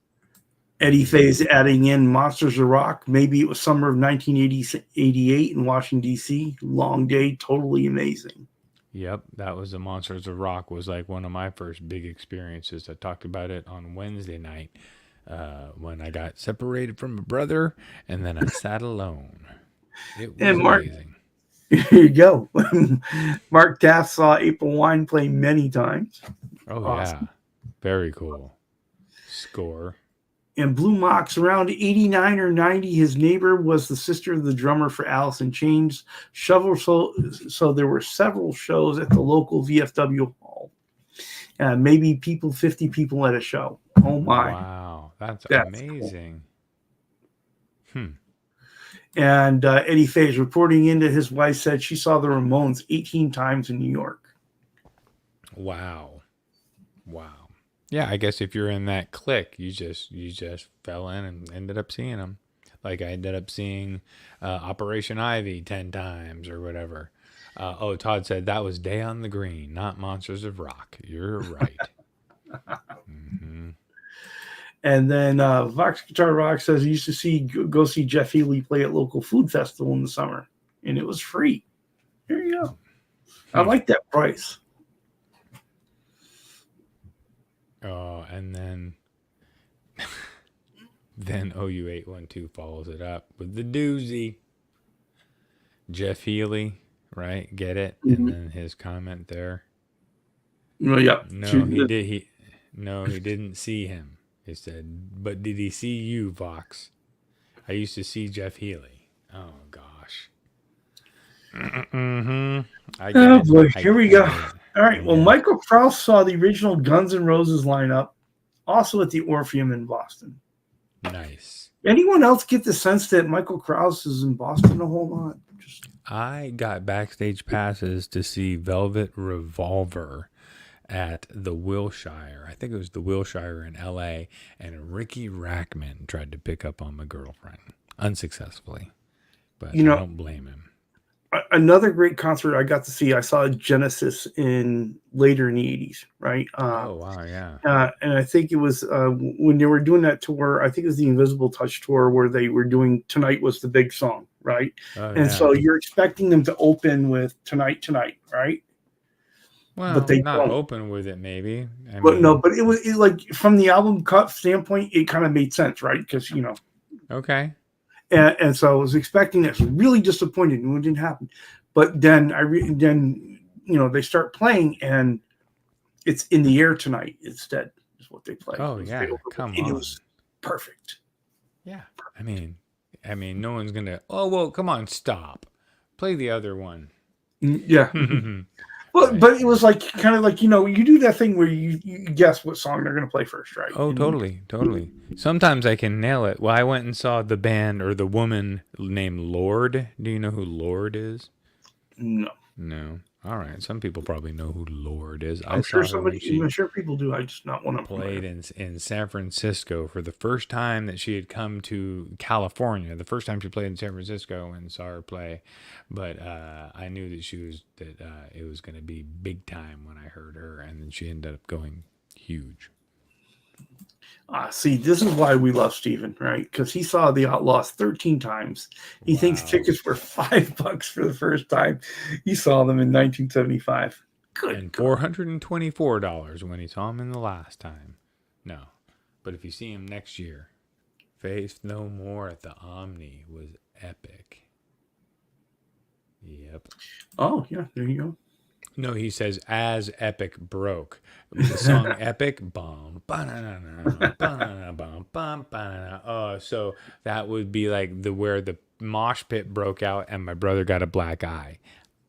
Eddie Faye's adding in Monsters of Rock. Maybe it was summer of 1988 in Washington, D.C. Long day, totally amazing. Yep, that was the Monsters of Rock. Was like one of my first big experiences. I talked about it on Wednesday night when I got separated from my brother, and then I sat alone. It was amazing. Here you go. Mark Taft saw April Wine play many times. Oh, awesome. Yeah. Very cool. Score. And Blue Mox, around 89 or 90, his neighbor was the sister of the drummer for Alice in Chains. So there were several shows at the local VFW hall. Maybe 50 people at a show. Oh, my. Wow. That's amazing. Cool. And Eddie Faye's reporting in that his wife said she saw the Ramones 18 times in New York. Wow. Yeah, I guess if you're in that clique, you just fell in and ended up seeing them. Like I ended up seeing Operation Ivy 10 times or whatever. Todd said that was Day on the Green, not Monsters of Rock. You're right. And then Vox Guitar Rock says he used to go see Jeff Healey play at local food festival in the summer, and it was free. There you go. I like that price. Oh, and then OU812 follows it up with the doozy. Jeff Healey, right? Get it? And then his comment there. Well, yeah. No, he did. He didn't see him. He said, but did he see you, Vox? I used to see Jeff Healey. Oh gosh. Oh boy, here we go. All right. Well, Michael Krause saw the original Guns N' Roses lineup, also at the Orpheum in Boston. Nice. Anyone else get the sense that Michael Krause is in Boston a whole lot? I got backstage passes to see Velvet Revolver at the Wilshire. I think it was the Wilshire in L.A., and Ricky Rackman tried to pick up on my girlfriend unsuccessfully, but I don't blame him. Another great concert I got to see, I saw Genesis later in the 80s, right? Oh, wow, yeah. And I think it was when they were doing that tour, I think it was the Invisible Touch tour where they were doing Tonight Was the Big Song, right? So you're expecting them to open with Tonight, right? Well, but they not don't open with it, maybe. But it was like from the album cut standpoint, it kind of made sense, right? Because, Okay. And so I was expecting this, really disappointed, and it didn't happen. But then they start playing, and it's In the Air Tonight instead is what they play. Oh yeah, come on! It was perfect. Yeah, I mean, no one's gonna. Oh well, come on, stop. Play the other one. Yeah. But it was kind of like, you do that thing where you guess what song they're going to play first, right? Oh, totally. Sometimes I can nail it. Well, I went and saw the band or the woman named Lorde. Do you know who Lorde is? No. All right. Some people probably know who Lorde is. I'm sure people do. I just not want to played in San Francisco for the first time that she had come to California. The first time she played in San Francisco and saw her play, but I knew that it was going to be big time when I heard her, and then she ended up going huge. See, this is why we love Steven, right? Because he saw the Outlaws 13 times. He thinks tickets were $5 for the first time. He saw them in 1975. And $424 when he saw him in the last time. No. But if you see him next year, Faith No More at the Omni was epic. Yep. Oh, yeah, there you go. No, he says as Epic broke. The song Epic, bum, ba-na-na-na, ba-na-na, bum, bum, ba-na-na. Oh, so that would be like where the mosh pit broke out and my brother got a black eye.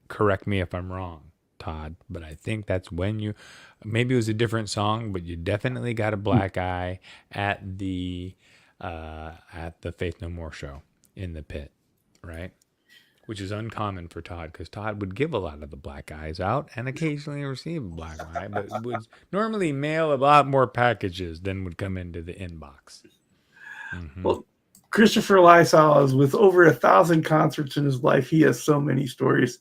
Correct me if I'm wrong, Todd, but I think that's when maybe it was a different song, but you definitely got a black eye at the Faith No More show in the pit, right? Which is uncommon for Todd because Todd would give a lot of the black eyes out and occasionally receive a black eye, but would normally mail a lot more packages than would come into the inbox. Mm-hmm. Well, Christopher Lysol, with over 1,000 concerts in his life, he has so many stories.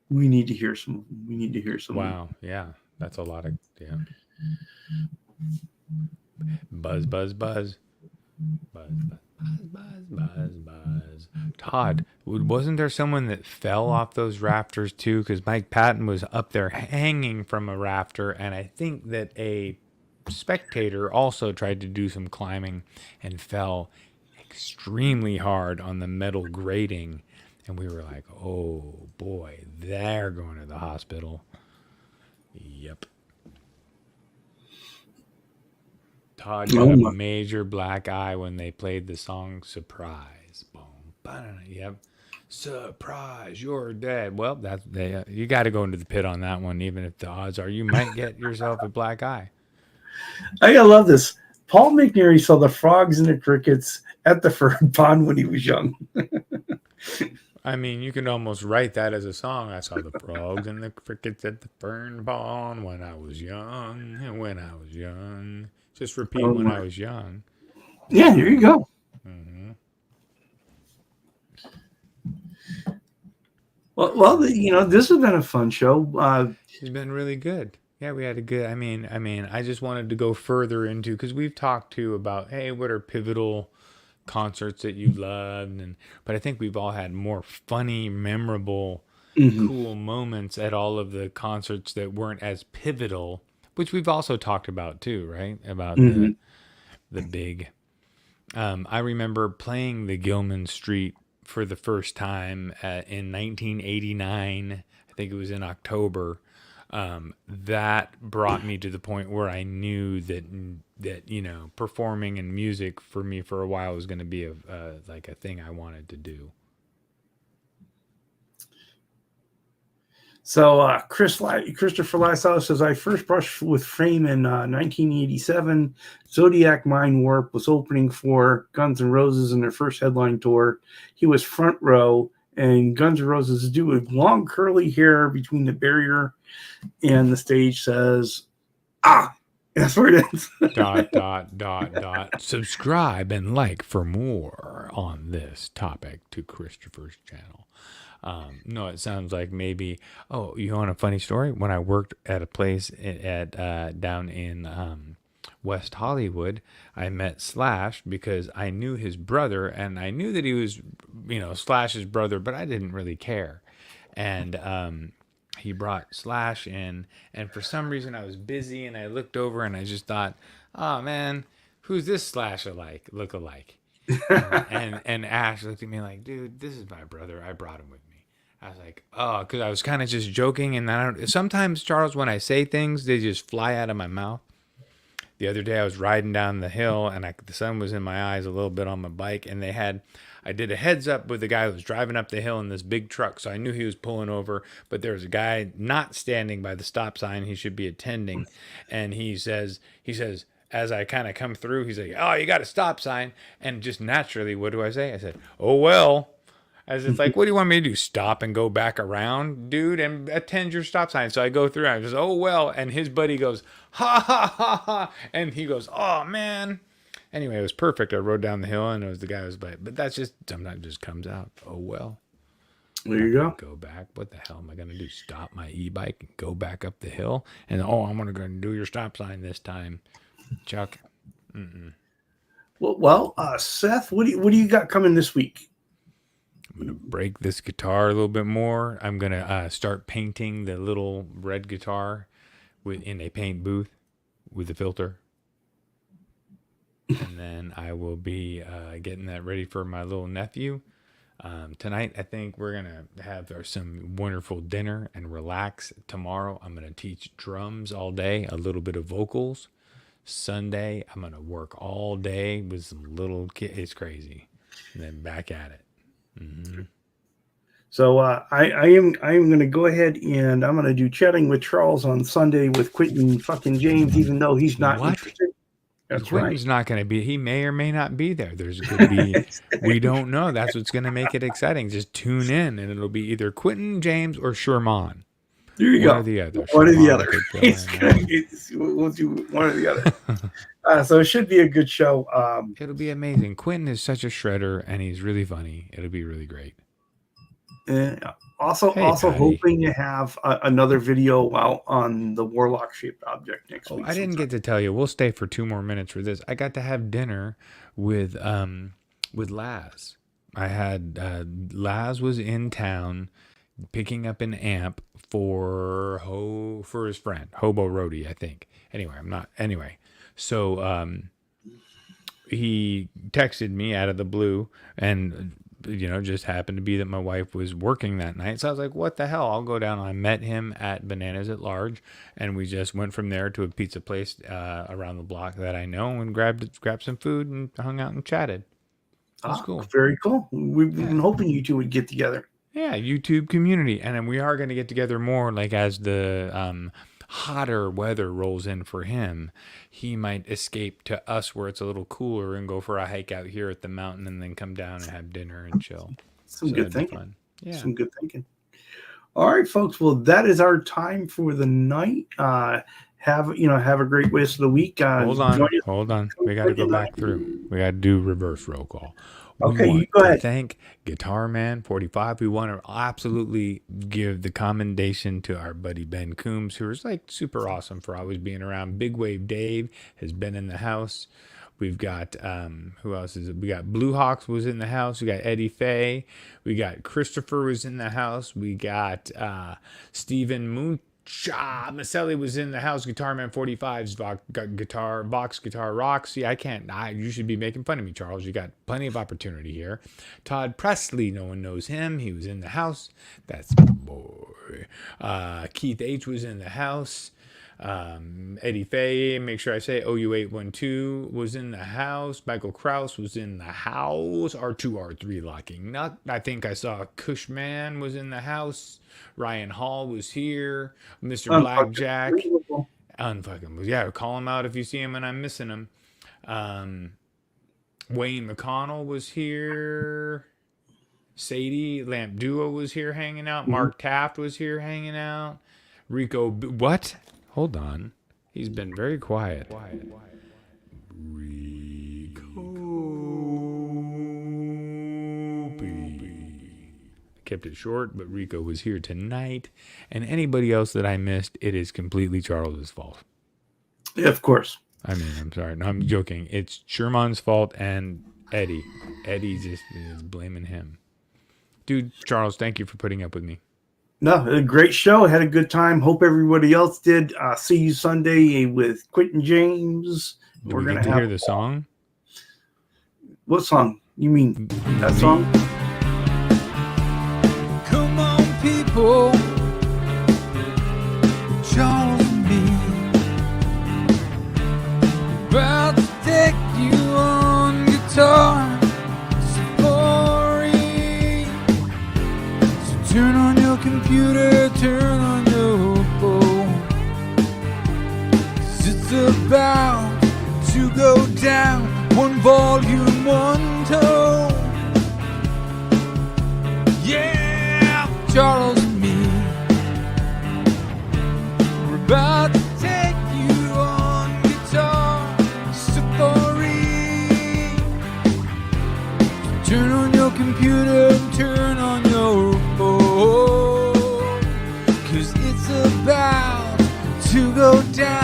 We need to hear some. Wow, yeah, that's a lot of Buzz, buzz, buzz, buzz, buzz. Buzz. Todd, wasn't there someone that fell off those rafters too? Because Mike Patton was up there hanging from a rafter, and I think that a spectator also tried to do some climbing and fell extremely hard on the metal grating. And we were like, oh boy, they're going to the hospital. Yep. Todd got a major black eye when they played the song Surprise. Boom. Yep. Surprise, you're dead. Well, you got to go into the pit on that one, even if the odds are you might get yourself a black eye. I love this. Paul McNary saw the frogs and the crickets at the fern pond when he was young. I mean, you can almost write that as a song. I saw the frogs and the crickets at the fern pond when I was young. And when I was young. Just repeat when I was young. Yeah, here you go. Mm-hmm. Well, this has been a fun show. It's been really good. Yeah, we had a good. I mean, I just wanted to go further into because we've talked too about what are pivotal concerts that you loved, but I think we've all had more funny, memorable, cool moments at all of the concerts that weren't as pivotal. Which we've also talked about too, right? About the big. I remember playing the Gilman Street for the first time in 1989. I think it was in October. That brought me to the point where I knew that performing and music for me for a while was going to be like a thing I wanted to do. So Christopher Lysol says, I first brushed with Fame in 1987. Zodiac Mind Warp was opening for Guns N' Roses in their first headline tour. He was front row, and Guns N' Roses dude with long curly hair between the barrier and the stage says, that's where it is. ... Subscribe and like for more on this topic to Christopher's channel. No, it sounds like maybe. Oh, you want a funny story? When I worked at a place down in West Hollywood, I met Slash because I knew his brother, and I knew that he was, Slash's brother, but I didn't really care. And he brought Slash in, and for some reason I was busy, and I looked over and I just thought, oh man, who's this Slash look alike? and Ash looked at me like, dude, this is my brother. I brought him with me. I was like, oh, because I was kind of just joking. And sometimes, Charles, when I say things, they just fly out of my mouth. The other day I was riding down the hill and the sun was in my eyes a little bit on my bike. And I did a heads up with the guy who was driving up the hill in this big truck. So I knew he was pulling over, but there was a guy not standing by the stop sign he should be attending. And he says, as I kind of come through, he's like, oh, you got a stop sign. And just naturally, what do I say? I said, oh, well. As it's like, what do you want me to do? Stop and go back around, dude, and attend your stop sign. So I go through. I just, oh, well. And his buddy goes, ha, ha, ha, ha. And he goes, oh, man. Anyway, it was perfect. I rode down the hill, and it was the guy who was by. But that's just, sometimes it just comes out. Oh, well. There you go. Go back. What the hell am I going to do? Stop my e-bike and go back up the hill? And, I'm going to go and do your stop sign this time, Chuck. Mm-mm. Well, Seth, what do you got coming this week? I'm going to break this guitar a little bit more. I'm going to start painting the little red guitar in a paint booth with a filter. And then I will be getting that ready for my little nephew. Tonight, I think we're going to have some wonderful dinner and relax. Tomorrow, I'm going to teach drums all day, a little bit of vocals. Sunday, I'm going to work all day with some little kids. It's crazy. And then back at it. Mm-hmm. So I am going to go ahead and I'm going to do chatting with Charles on Sunday with Quentin fucking James, even though he's not interested. That's Quentin's right. not going to be. He may or may not be there. There's going to be. We don't know. That's what's going to make it exciting. Just tune in, and it'll be either Quentin James or Sherman. There you One go. or the other. One or the Sherman other. We'll do one or the other. So it should be a good show. It'll be amazing. Quentin is such a shredder, and he's really funny. It'll be really great. Also Patty. hoping to have another video out on the warlock shaped object next week. I didn't get to tell you. We'll stay for 2 more minutes for this. I got to have dinner with Laz. I had Laz was in town picking up an amp for his friend Hobo Roadie, I think. Anyway, so he texted me out of the blue and just happened to be that my wife was working that night. So I was like, what the hell? I'll go down. I met him at Bananas at Large, and we just went from there to a pizza place around the block that I know and grabbed some food and hung out and chatted. It was cool. Very cool. We've been hoping you two would get together. Yeah, YouTube community. And then we are going to get together more like as the hotter weather rolls in for him. He might escape to us where it's a little cooler and go for a hike out here at the mountain and then come down and have dinner and chill. Some good thinking. Yeah. Some good thinking. All right, folks. Well, that is our time for the night. Have a great rest of the week. Hold on. We got to go back through. We got to do reverse roll call. Okay, you go ahead. Thank Guitar Man 45. We want to absolutely give the commendation to our buddy Ben Coombs, who is like super awesome for always being around. Big Wave Dave has been in the house. We've got who else is it? We got Blue Hawks was in the house. We got Eddie Fay. We got Christopher was in the house. We got Stephen Moon. Maselli was in the house. Guitar Man 45's Vox Guitar Rocks. See, you should be making fun of me, Charles. You got plenty of opportunity here. Todd Presley, no one knows him. He was in the house. That's my boy. Keith H was in the house. Eddie Fay, make sure I say OU812 was in the house. Michael Kraus was in the house. R2R3 Locking Nut. I think I saw Cushman was in the house. Ryan Hall was here. Mr. Blackjack. Unfucking. Yeah, call him out if you see him and I'm missing him. Wayne McConnell was here. Sadie Lamp Duo was here hanging out. Mark Taft was here hanging out. Rico. What? Hold on. He's been very quiet. Kept it short, but Rico was here tonight. And anybody else that I missed, it is completely Charles's fault. Yeah, of course. I mean, I'm sorry. No, I'm joking. It's Sherman's fault and Eddie. Eddie just is blaming him. Dude, Charles, thank you for putting up with me. No, a great show. Had a good time. Hope everybody else did. See you Sunday with Quentin James. Do we get to hear the song? What song? You mean that song? Come on, people. Charles and me. About to take you on guitar safari. So turn on your computer, turn on your phone. 'Cause it's about to go down. One volume, one tone. Yeah, Charles and me. We're about to take you on guitar safari. Turn on your computer, turn on your phone. 'Cause it's about to go down.